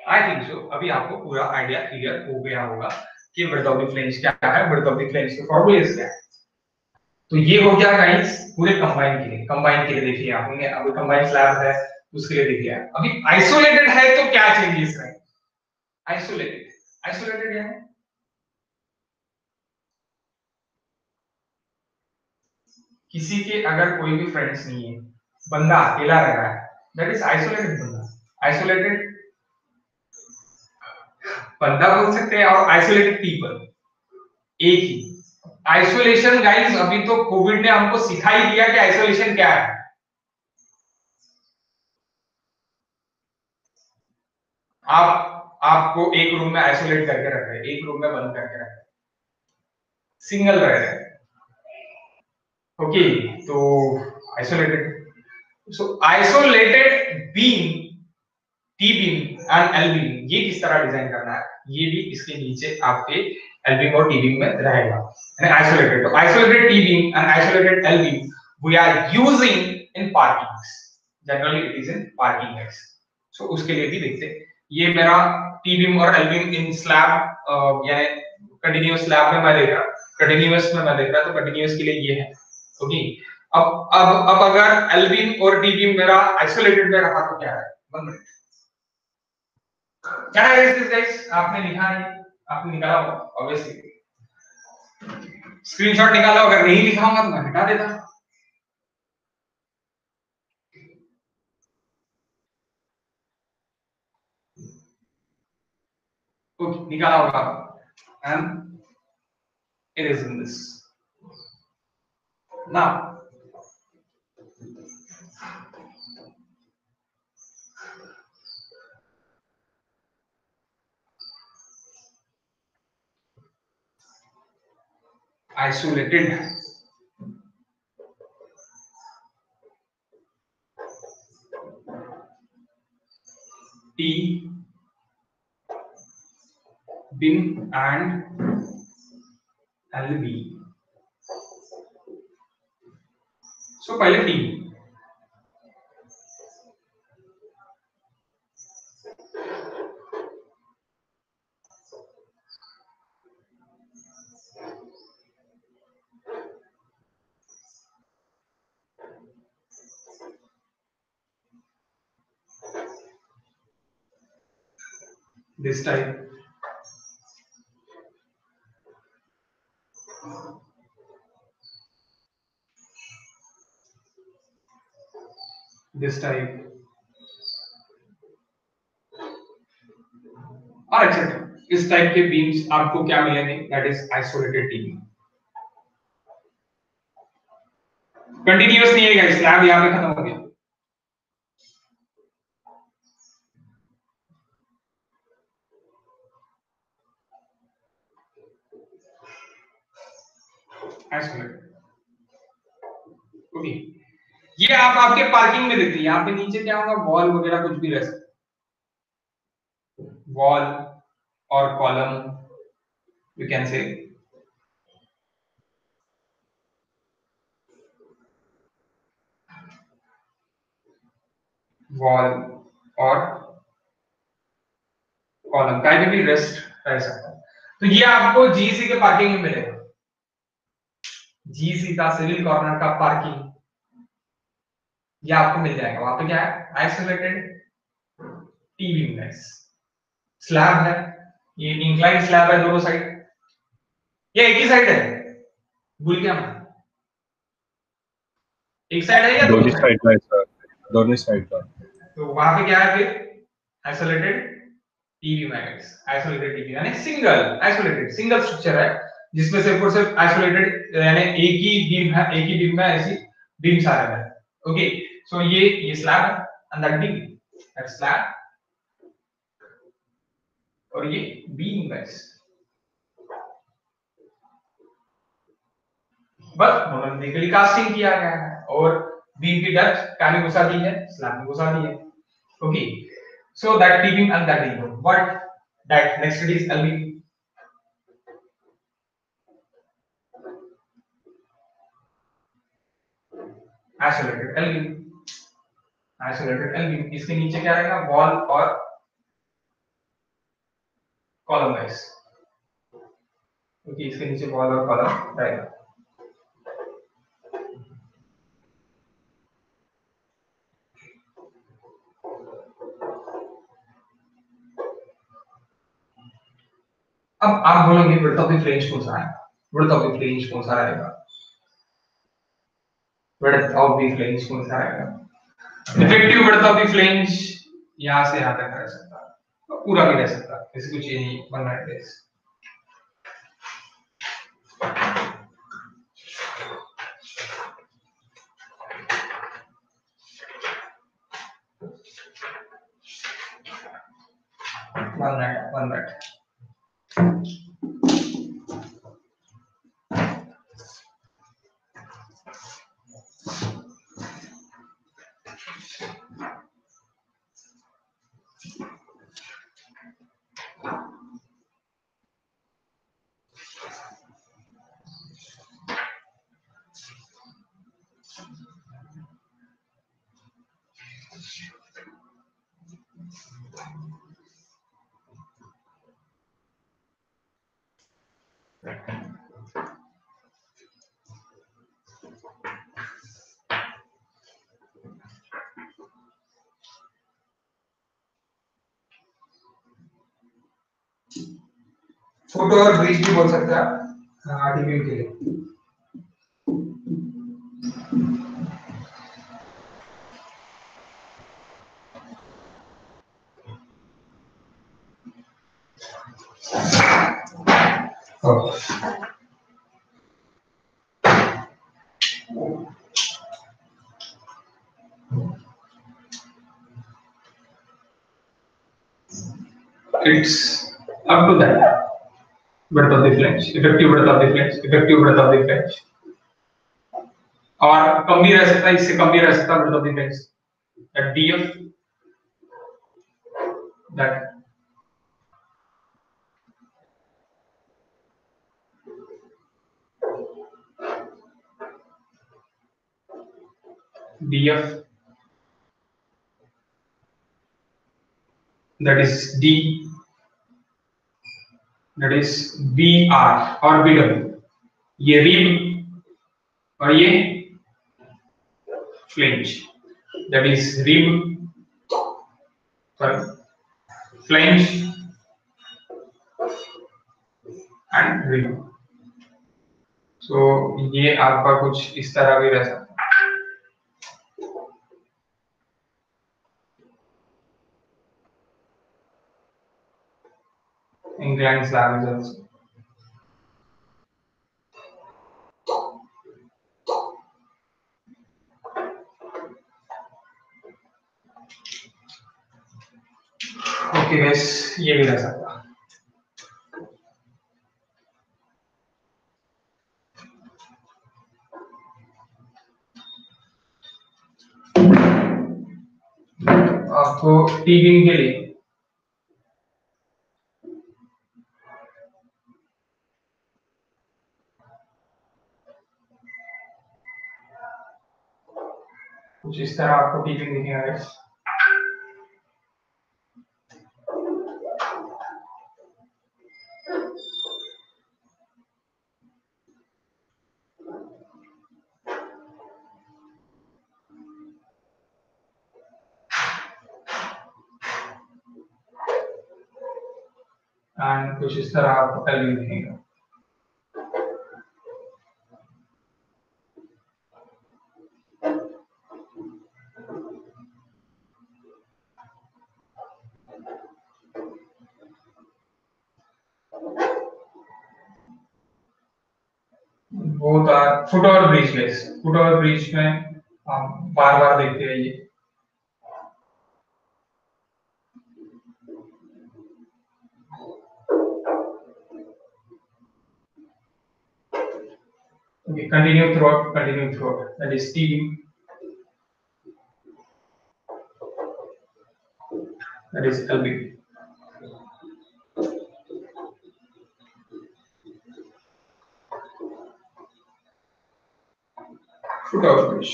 आई थिंक सो अभी आपको पूरा आइडिया क्लियर हो गया होगा कि विड्थ ऑफ द फ्लेंज क्या है, विड्थ ऑफ द फ्लेंज के फॉर्मूलेस क्या है। तो ये हो गया गाइस पूरे कंबाइन के लिए देखिए आपने अभी कंबाइन स्लैब है उसके लिए देखिए। अभी आइसोलेटेड है तो क्या चेंजेस है, आइसोलेटेड है किसी के अगर कोई भी फ्रेंड्स नहीं है, बंदा अकेला रह रहा है, दैट इज आइसोलेटेड बंदा। आइसोलेटेड बंदा बोल सकते हैं और आइसोलेटेड पीपल एक ही। आइसोलेशन गाइस अभी तो कोविड ने हमको सिखा ही दिया कि आइसोलेशन क्या है। आपको एक रूम में आइसोलेट करके रख रहे हैं, एक रूम में बंद करके रख रहे हैं, सिंगल रह रहे हैं, ओके। तो isolated, so isolated beam, T beam and L beam, ये किस तरह डिजाइन करना है ये भी इसके नीचे आपके एल बीम और टी बीम में रहेगा। आइसोलेटेड, तो isolated T beam and isolated L beam we are using in parkings, generally it is in parking guys. So उसके लिए भी देखते हैं। ये मेरा टी बीम और एल बीम इन स्लैब यानी कंटीन्यूअस स्लैब में मैं देख रहा, कंटीन्यूअस में मैं देख रहा, तो कंटीन्यूअस के लिए ये है, ओके। अब अगर एल बीम और टी बीम मेरा आइसोलेटेड में रहा तो क्या है, 1 मिनट। क्या है दिस गाइस, आपने लिखा है, आपने निकाला होगा ऑब्वियसली, स्क्रीनशॉट निकाला, अगर नहीं लिखा होगा तो मैं हटा देता। ओके, निकाला होगा and it is in this now। isolated T bin and LB। सो पहले T, this type, this type और एक्सेट्रा। इस टाइप के बीम्स आपको क्या मिलेंगे, that is isolated T beam. Continuous नहीं है गाइस, स्लैब यहां पे खत्म हो गया। Isolated, okay. ये आप आपके पार्किंग में देखते हैं, यहाँ पे नीचे क्या होगा, वॉल वगैरह कुछ भी रह सकता, वॉल और column we can say, wall और कॉलम का भी रेस्ट रह सकता है। तो ये आपको जीसी के पार्किंग में मिलेगा, जीसी का सिविल कॉर्नर का पार्किंग ये आपको मिल जाएगा। वहां पे क्या है, isolated T beam guys, slab है, ये इंक्लाइन स्लैब है दोनों साइड, ये एक ही साइड है, भूल गया मैं, एक साइड है या दोनों साइड का है सर, दोनों साइड का। तो वहां पे क्या है फिर, आइसोलेटेड टी बीम है गाइस, आइसोलेटेड टी बीम यानी सिंगल आइसोलेटेड सिंगल स्ट्रक्चर है जिसमें सिर्फ और सिर्फ आइसोलेटेड यानी एक ही बीम है, एक ही बीम में ऐसी बीम सारे हैं, ओके। सो ये स्लैब है and that beam, that slab और ये बीम गाइस, बस मोनोलिथिकली कास्टिंग किया गया है और बीम की डेप्थ क्या में घुसा दी है, स्लैब में घुसा दी है, okay. So that T beam and that beam, what that next is L beam, isolated L beam, isolated L beam. इसके नीचे क्या रहेगा, वॉल और कॉलम वाइज, क्योंकि इसके नीचे वॉल और कॉलम रहेगा। अब आप बोलोगे विड्थ ऑफ द फ्लेंज कौन सा है, विड्थ ऑफ द फ्लेंज कौन सा रहेगा, विड्थ ऑफ द फ्लेंज कौन सा रहेगा। Effective width of the flange यहां से यहां तक रह सकता है, पूरा भी रह सकता है, ऐसे कुछ ये नहीं बनना है। 1 minute. फोटो और ब्रिज भी बोल सकते हैं आप आरटीबी के लिए। It's up to that. Width of the flange, effective width of the flange, effective width of the flange. और कम भी रह सकता है, इससे कम भी रह सकता है width of the flange. That DF, that DF, that is D, that is BR और BW. ये रिब और ये flange, that is rib, sorry, flange and rib. So ये आपका कुछ इस तरह भी रह सकता है. Inclined slab is also. Okay guys, ये भी रह सकता है. आपको टीबिंग के लिए कुछ इस तरह आपको टीबिंग दिखेगा गाइस. एंड कुछ इस तरह आपको टीबिंग दिखेगा. वो था फुट और ब्रिज लेस. फुट और ब्रिज में आप बार बार देखते रहिए. Okay, continue throughout. That is टीबिंग. That is LB. Foot or bridge.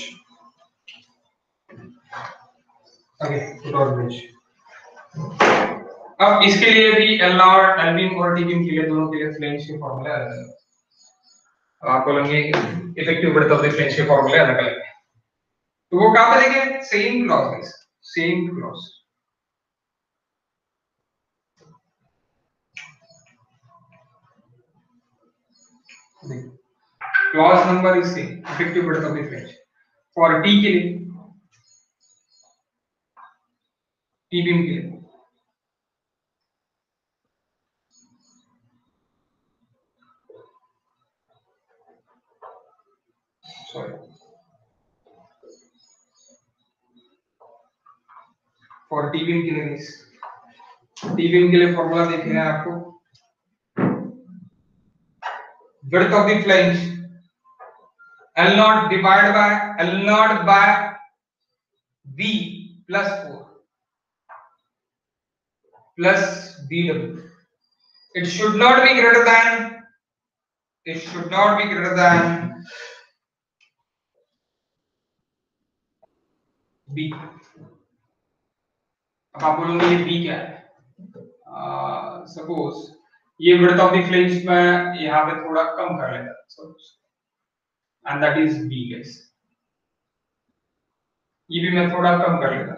Cross bridge. अब इसके लिए भी एल नॉट, एल बीम और टी बीम के लिए दोनों के लिए फ्लेंज के फॉर्मूला अलग अलग। आप बोलेंगे effective breadth of the flange के फॉर्मूले अलग अलग है, तो वो कहां पे देंगे? Same clause, same clause. Clause number is same, effective breadth of the flange for T के लिए, टी बीम के लिए। सॉरी, फॉर टी बीम के लिए, टी बीम के लिए फॉर्मूला देखना है आपको। Breadth of the flange L naught divided by L naught by B plus 4 plus BW. It should not be greater than, it should not be greater than B. अब आप बोलोगे ये B क्या है? सपोज ये ब्रेड्थ ऑफ द फ्लेंज में यहाँ पे थोड़ा कम कर लेता है, and that is B guys. ये भी मैं थोड़ा कम कर लेता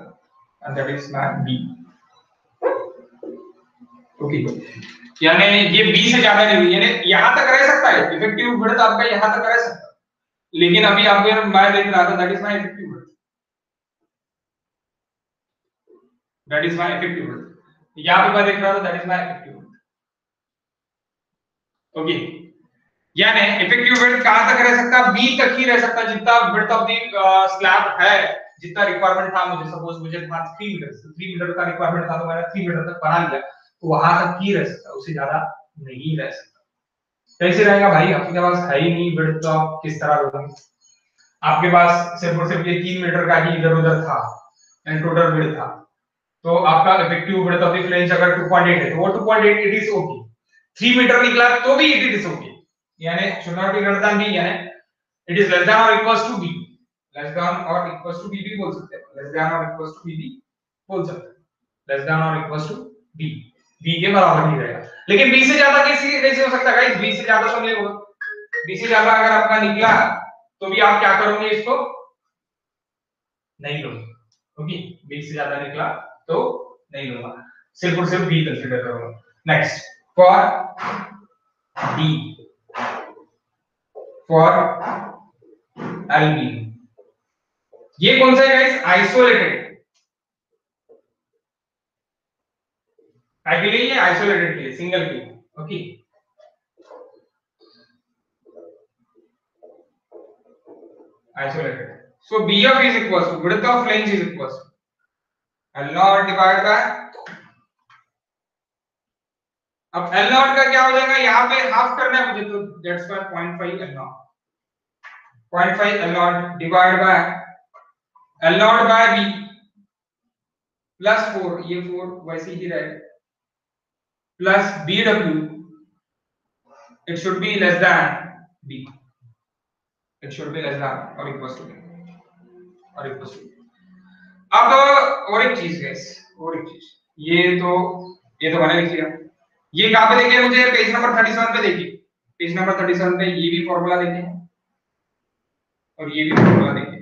and that is my B. Okay, यानी ये B से ज्यादा नहीं, यानी यहां तक रह सकता है इफेक्टिव ब्रेड्थ आपका, यहां तक रह सकता है, लेकिन अभी आप मैं देख रहा था that is my effective breadth, that is my effective breadth, यहां पे मैं देख रहा था that is my effective breadth. Okay, यानी इफेक्टिव ब्रेड्थ कहां तक रह सकता है? B तक ही रह सकता है, जितना ब्रेड्थ ऑफ द स्लैब है, जितना रिक्वायरमेंट था मुझे, सपोज मुझे था 3 मीटर का रिक्वायरमेंट था, तो मैंने 3 मीटर तक बना लिया, तो वहां तक ही रह सकता है, उससे ज्यादा नहीं रह सकता। कैसे रहेगा भाई? आपके पास है ही नहीं ब्रेड्थ, तो आप किस तरह लोगे? आपके पास सिर्फ और सिर्फ ये 3 मीटर का ही इधर उधर था एंड टोटल ब्रेड्थ था, तो आपका effective breadth of the flange अगर 2.8 है तो वो 2.8 इट इज ओके, 3 मीटर निकला तो भी इट इज ओके, यानी should not be greater than B, यानी it is less than or equals to B, less than or equals to B भी बोल सकते हैं, less than or equals to B भी बोल सकते हैं, less than or equals to B, B के बराबर ही रहेगा। लेकिन B से ज्यादा कैसे हो सकता है गाइस? B से ज्यादा तो नहीं होगा, B से ज्यादा अगर आपका निकला तो भी आप क्या करोगे? इसको नहीं लोगे, ओके, B से ज्यादा निकला तो नहीं लूंगा, सिर्फ और सिर्फ B कंसीडर करूंगा। Next, for D, for L beam, ये कौन सा है गाइस? आइसोलेटेड, के लिए ये आइसोलेटेड के लिए, सिंगल के लिए, okay. Isolated, so BF is equals to breadth of flange is equals to L naught divided by, अब L naught का क्या हो जाएगा? यहाँ पे हाफ करना है मुझे, तो that's why 0.5 L naught, 0.5 L naught divided by L naught by B plus 4, ये 4 वैसे ही रहेगा, plus BW, it should be less than B, it should be less than or equals to B, or equals to B। अब और एक चीज है, और एक चीज, ये तो मैंने लिख लिया, ये कहां पे देखिए मुझे? पेज नंबर 37 पे देखिए, पेज नंबर 37 पे ये भी फॉर्मूला देखिए और ये भी फॉर्मूला देखिए,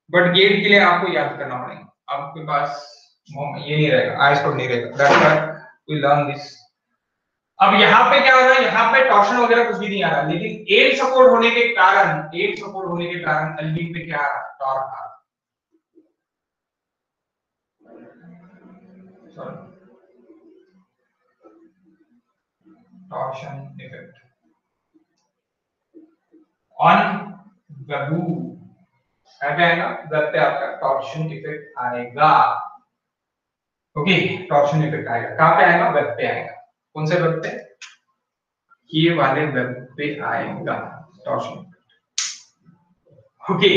बट गेट के लिए आपको याद करना पड़ेगा, आपके पास ये नहीं रहेगा, आइसोलेट नहीं रहेगा, that's why we learn this. अब यहाँ पे क्या हो रहा है? यहाँ पे टॉर्शन वगैरह कुछ भी नहीं आ रहा, लेकिन एल सपोर्ट होने के कारण, एल सपोर्ट होने के कारण एल बीम पे क्या आ रहा? टॉर्क आ रहा। टॉर्शन इफेक्ट ऑन वेब आएगा, वेब पे आपका टॉर्शन इफेक्ट आएगा, ओके, टॉर्शन इफेक्ट आएगा, कहां पे आएगा? वेब पे आएगा। कौन से वेब पे? ये वाले वेब पे आएगा टॉर्शन, ओके।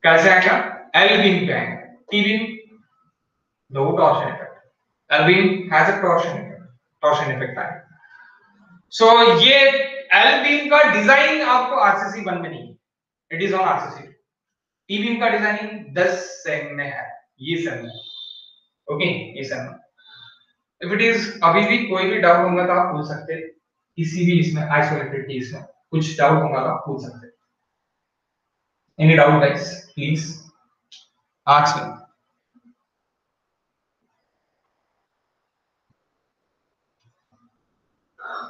कैसे आएगा? एल बीम पे आएगा, T beam no torsion effect, L beam has a torsion effect, torsion effect आएगा। सो ये एल बीम का डिजाइन आपको आरसीसी 1 में नहीं है, it is on RCC 2, T beam का डिजाइनिंग 10 सेम में है, ये सेम में, ओके ये सेम में। इफ इट इज अभी भी कोई भी डाउट होगा तो आप पूछ सकते हैं, किसी भी इसमें आइसोलेटेड केस में कुछ डाउट होगा तो आप पूछ सकते हैं। Any doubt guys, please ask me.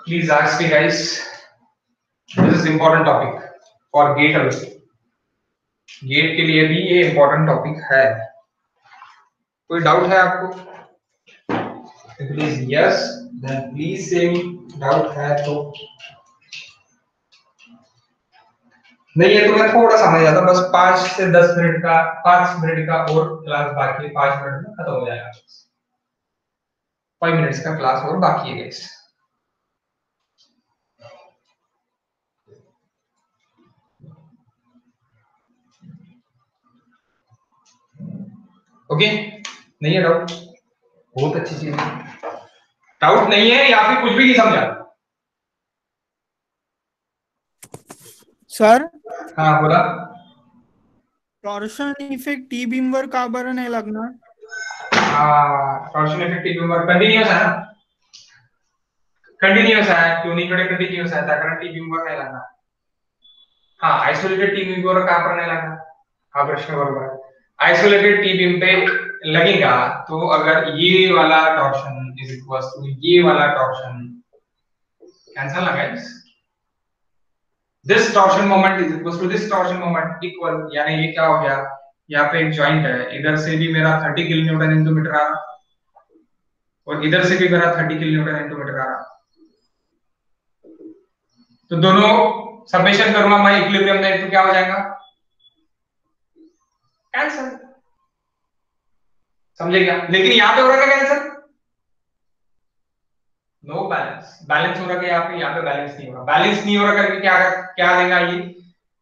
Please ask me guys. This is important topic for gate also. Gate के लिए भी ये important topic है। कोई डाउट है आपको? If it is yes, then please say me. Doubt है तो नहीं है तो मैं थोड़ा समझ जाता, बस 5 से 10 मिनट का 5 मिनट का और क्लास बाकी है, 5 मिनट में खत्म हो जाएगा। 5 मिनट्स का क्लास और बाकी है गाइस। ओके नहीं है डाउट, बहुत अच्छी चीज है। डाउट नहीं है या फिर कुछ भी नहीं समझा? सर हाँ बोला। टॉर्शन इफेक्ट टी बीम वर का बरं नाही लागणार? Torsion effect T beam continuous है ना, कंटिन्यूअस आहे, दोन्हीकडे कंटिन्यूअस आहे, त्या कारण टी बीम वर नाही लागणार। हाँ आइसोलेटेड टी बीम वर का पर नहीं लागणार, हा प्रश्न बरोबर है। आइसोलेटेड टी बीम पे लगेगा तो अगर ये वाला टॉर्शन इज इक्वल टू ये वाला टॉर्शन, कैंसिल ना guys, this torsion moment is equal to this torsion moment equal, यानी ये क्या हो गया, यहाँ पे एक जॉइंट है, इधर से भी मेरा 30 किलो न्यूटन इंटू मीटर आ रहा और इधर से भी मेरा 30 किलो न्यूटन इंटू मीटर आ रहा, तो दोनों समेशन करूंगा मैं इक्विलिब्रियम में, तो क्या हो जाएगा, कैंसिल। समझे क्या? लेकिन यहाँ पे हो रहा है कैंसिल, नो बैलेंस, बैलेंस हो रहा है यहाँ पे बैलेंस नहीं हो रहा, बैलेंस नहीं हो रहा करके क्या क्या देगा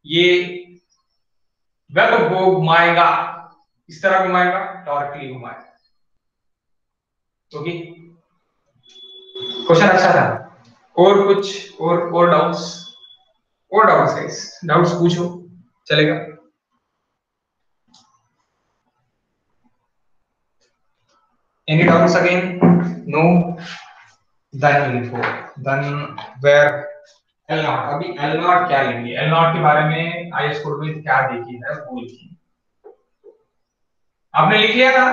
ये वेब को घुमाएगा, इस तरह घुमाएगा, टॉर्कली घुमाएगा। ओके क्वेश्चन अच्छा था। और कुछ और डाउट्स, और डाउट्स गाइस, डाउट्स पूछो चलेगा। Any doubts again? No, then we'll go, then where L naught, अभी L naught क्या लेंगे, L naught के बारे में आईएस कोड में क्या देखी है वो लिखी, आपने लिख लिया था,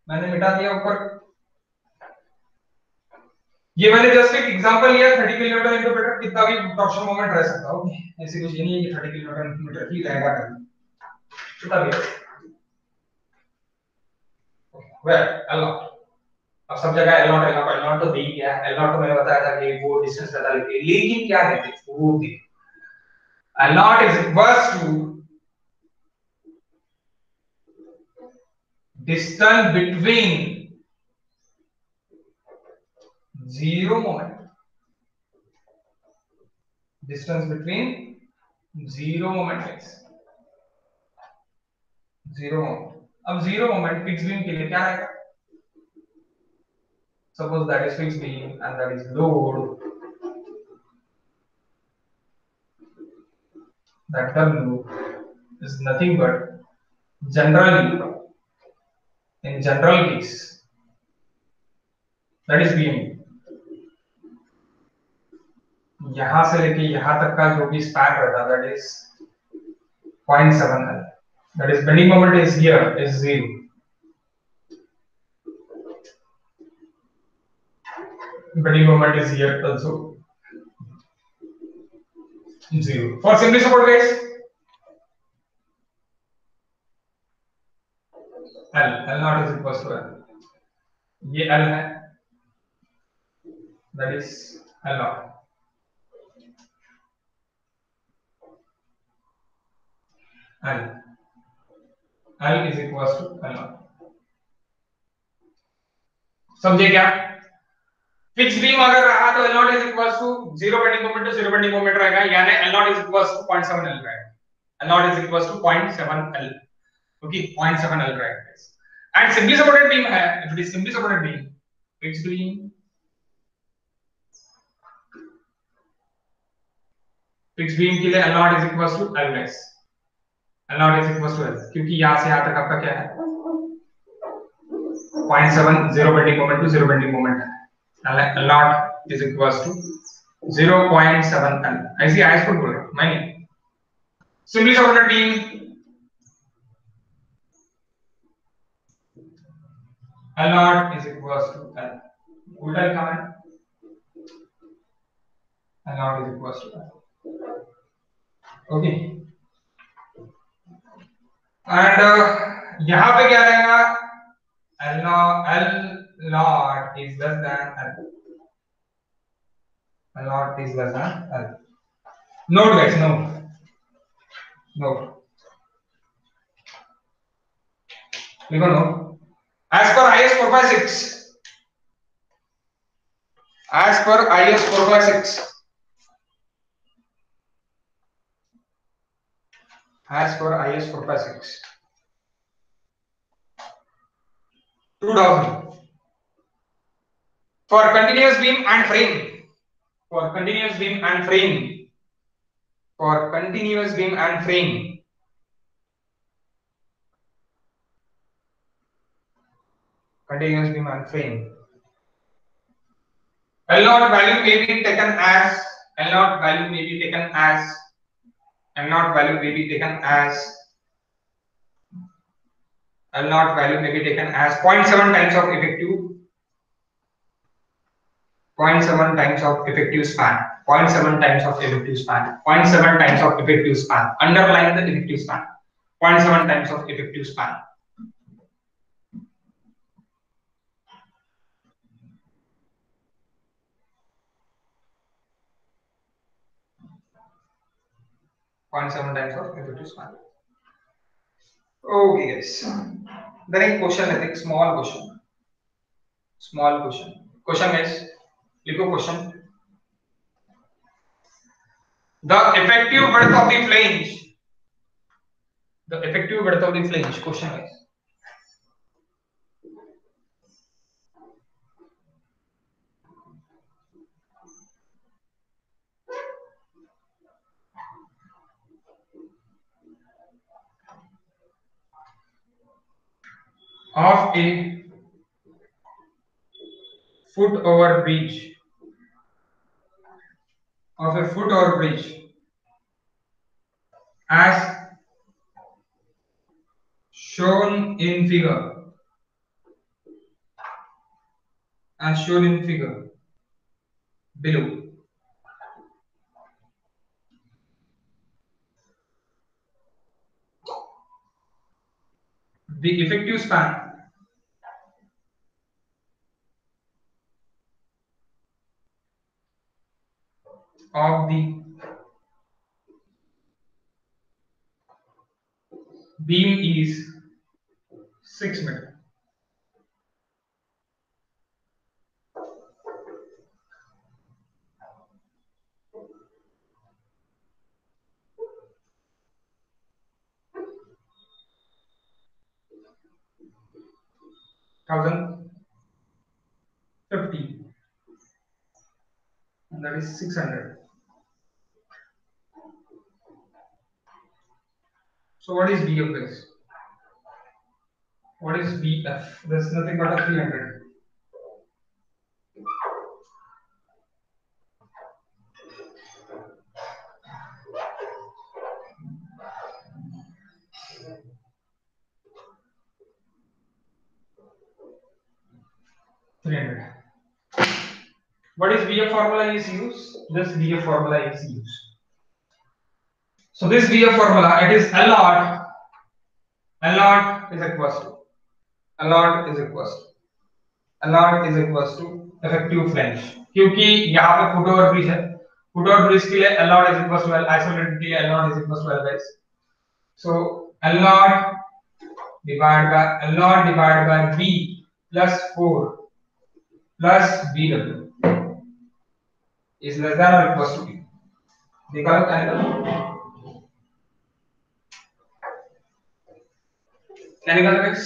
मैंने मिटा दिया ऊपर। ये मैंने जस्ट एक एग्जांपल लिया, 30 किलोमीटर इनटू मीटर, कितना भी टॉर्शन मोमेंट रह सकता है, ओके ऐसे कुछ नहीं है कि 30 किलोमीटर इनटू मीटर ही रहेगा करना, कितना भी वेयर L naught। अब सब जगह L naught तो दे ही गया, L naught तो मैंने बताया था कि वो डिस्टेंस बता देते, लेकिन क्या देते वो दे, L naught is equals to distance between zero moment, distance between zero moment is zero moment। अब zero moment fixed beam के लिए क्या रहेगा, suppose that is fixed beam and that is load, that W is nothing but generally in general case that is beam, यहां से लेके यहां तक का जो भी स्पैन रहता that is 0.7 L, that is bending moment is here is 0, bending moment is here also 0 for simply support guys। L naught is equals to L, ये L है, that is L naught, L is equals to L naught। समझे क्या? Fix beam अगर रहा तो L naught is equals to 0 bending moment तो 0 bending moment रहेगा, यानी L naught is equals to 0.7 L रहेगा, L naught is equals to 0.7 L, okay 0.7 L रहेगा। एंड सिंपली सपोर्टेड बीम है, if it is simply supported beam, fix beam, fix beam के लिए L naught is equals to L guys, L naught is equals to L, क्योंकि यहाँ से यहाँ तक आपका क्या है 0.7 zero bending moment to zero bending moment है. L naught is equals to 0.7 L. ऐसी आइस को बोल रहा हूँ मैं नहीं. Simply supported beam L naught is equals to L. उल्टा लिखा है L naught is equals to L. Okay. And यहाँ पे क्या रहेगा L naught is less than L. L naught is less than L. Note guys, note. देखो note. As per IS 456. As per IS 456. As per IS 456. 2000. For continuous beam and frame. For continuous beam and frame. For continuous beam and frame. Continuous beam and frame. L naught value may be taken as L naught value may be taken as L naught value may be taken as L naught value may be taken as 0.7 times of effective 0.7 times of effective span. 0.7 times of effective span. 0.7 times of effective span. Underline the effective span. 0.7 times of effective span. Times of effective span. Okay, guys. Then a question, I think, small question. Small question. Question is, लिखो question. The effective width of the flange. The effective width of the flange. Question is. Of a foot over bridge. Of a foot over bridge. As shown in figure. As shown in figure below. The effective span of the beam is 6 meters. And that is 600. So what is BF guys? What is BF? There's nothing but a 300. What is BF formula is used? This BF formula is used. So this BF formula, it is L naught. L naught is equals to L naught is equals to L naught is equals to effective flange. क्योंकि यहाँ पे foot over bridge है. Foot over bridge के लिए L naught is equals to L. Isolated के लिए L naught is equals to L guys. So L naught divided by B plus 4 plus BW is less than or equals to B. देखा लो क्या निकला? क्या निकला guys?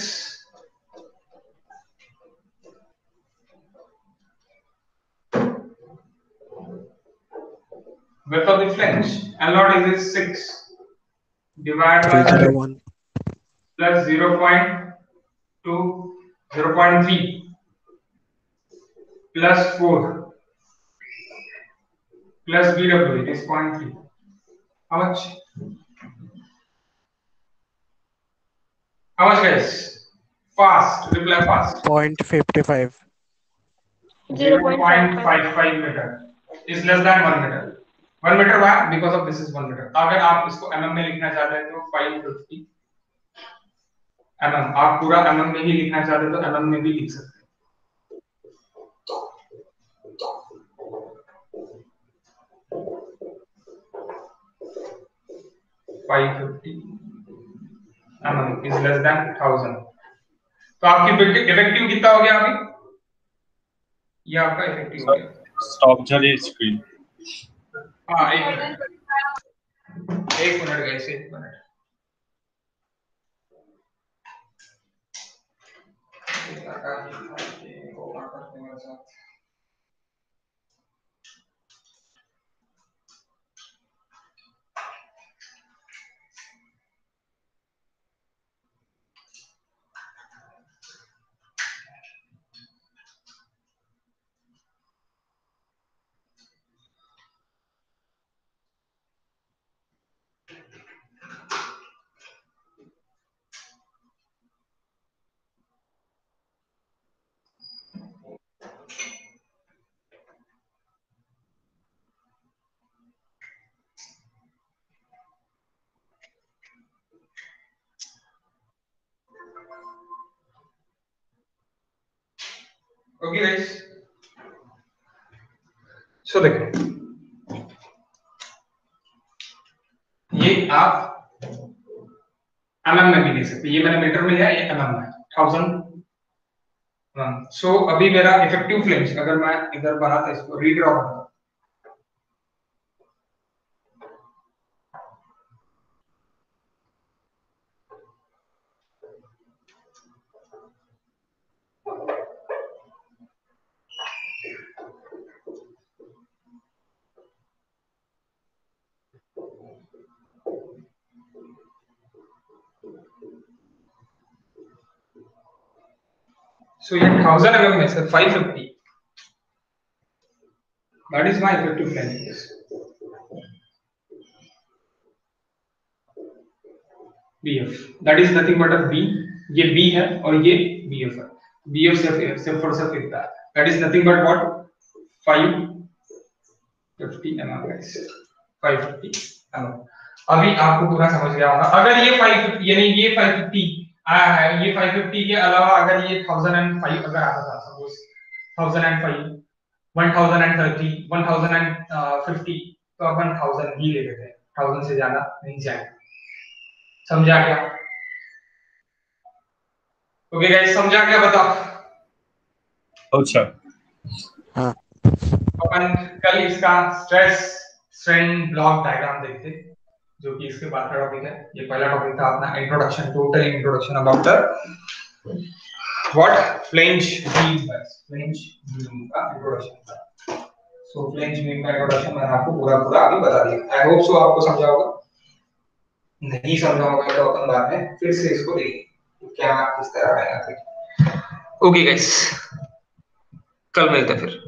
Width of the flange L naught is 6. Divide by 301 plus 0.2 0.3 plus 4 plus BW it is 0.3. How much? How much guys? Fast. Reply fast. 0.55 0.55 meter is less than 1 meter. 1 meter why? Because of this is 1 meter. अगर आप इसको mm में लिखना चाहते हैं तो 550 mm. आप पूरा mm में ही लिखना चाहते हैं तो mm में भी लिख सकते हैं. 550 mm is less than 1000. तो आपकी इफेक्टिव कितना हो गया अभी? ये आपका इफेक्टिव हो गया. स्टॉप झाली स्क्रीन. हाँ एक मिनट गाइस, एक मिनट. ओके गाइस, सो देखो ये आप mm में भी लिख सकते हैं. ये मैंने मीटर में लिया, ये mm में 1000. सो अभी मेरा इफेक्टिव फ्लेम्स अगर मैं इधर बनाता इसको रीड्रॉ करता सो ये 1000 mm में से 550 that is my effective flame. BF that is nothing but a B. ये B है और ये BF है. BF सिर्फ और सिर्फ इतना है. That is nothing but what 550 mm guys. 550 mm. अभी आपको पूरा समझ गया होगा. अगर ये 550 यानी ये 550 आया है, ये 550 के अलावा अगर ये 1005 अगर आता था, सपोज 1005 1030 1050 तो अपन 1000 ही ले लेते हैं. 1000 से ज्यादा नहीं जाएगा. समझा क्या? ओके गाइस, समझा क्या बताओ? अच्छा. हाँ. अपन कल इसका स्ट्रेस स्ट्रेन ब्लॉक डायग्राम देखते, जो कि इसके बाद का टॉपिक है. ये पहला टॉपिक था अपना introduction, total introduction about the what flange beam. Flange beam का इंट्रोडक्शन था. सो फ्लेंज बीम का इंट्रोडक्शन मैंने आपको पूरा अभी बता दिया. आई होप सो आपको समझा होगा. नहीं समझा होगा तो अपन बाद में फिर से इसको देखेंगे क्या किस तरह आएगा. ओके गाइस, कल मिलते हैं फिर.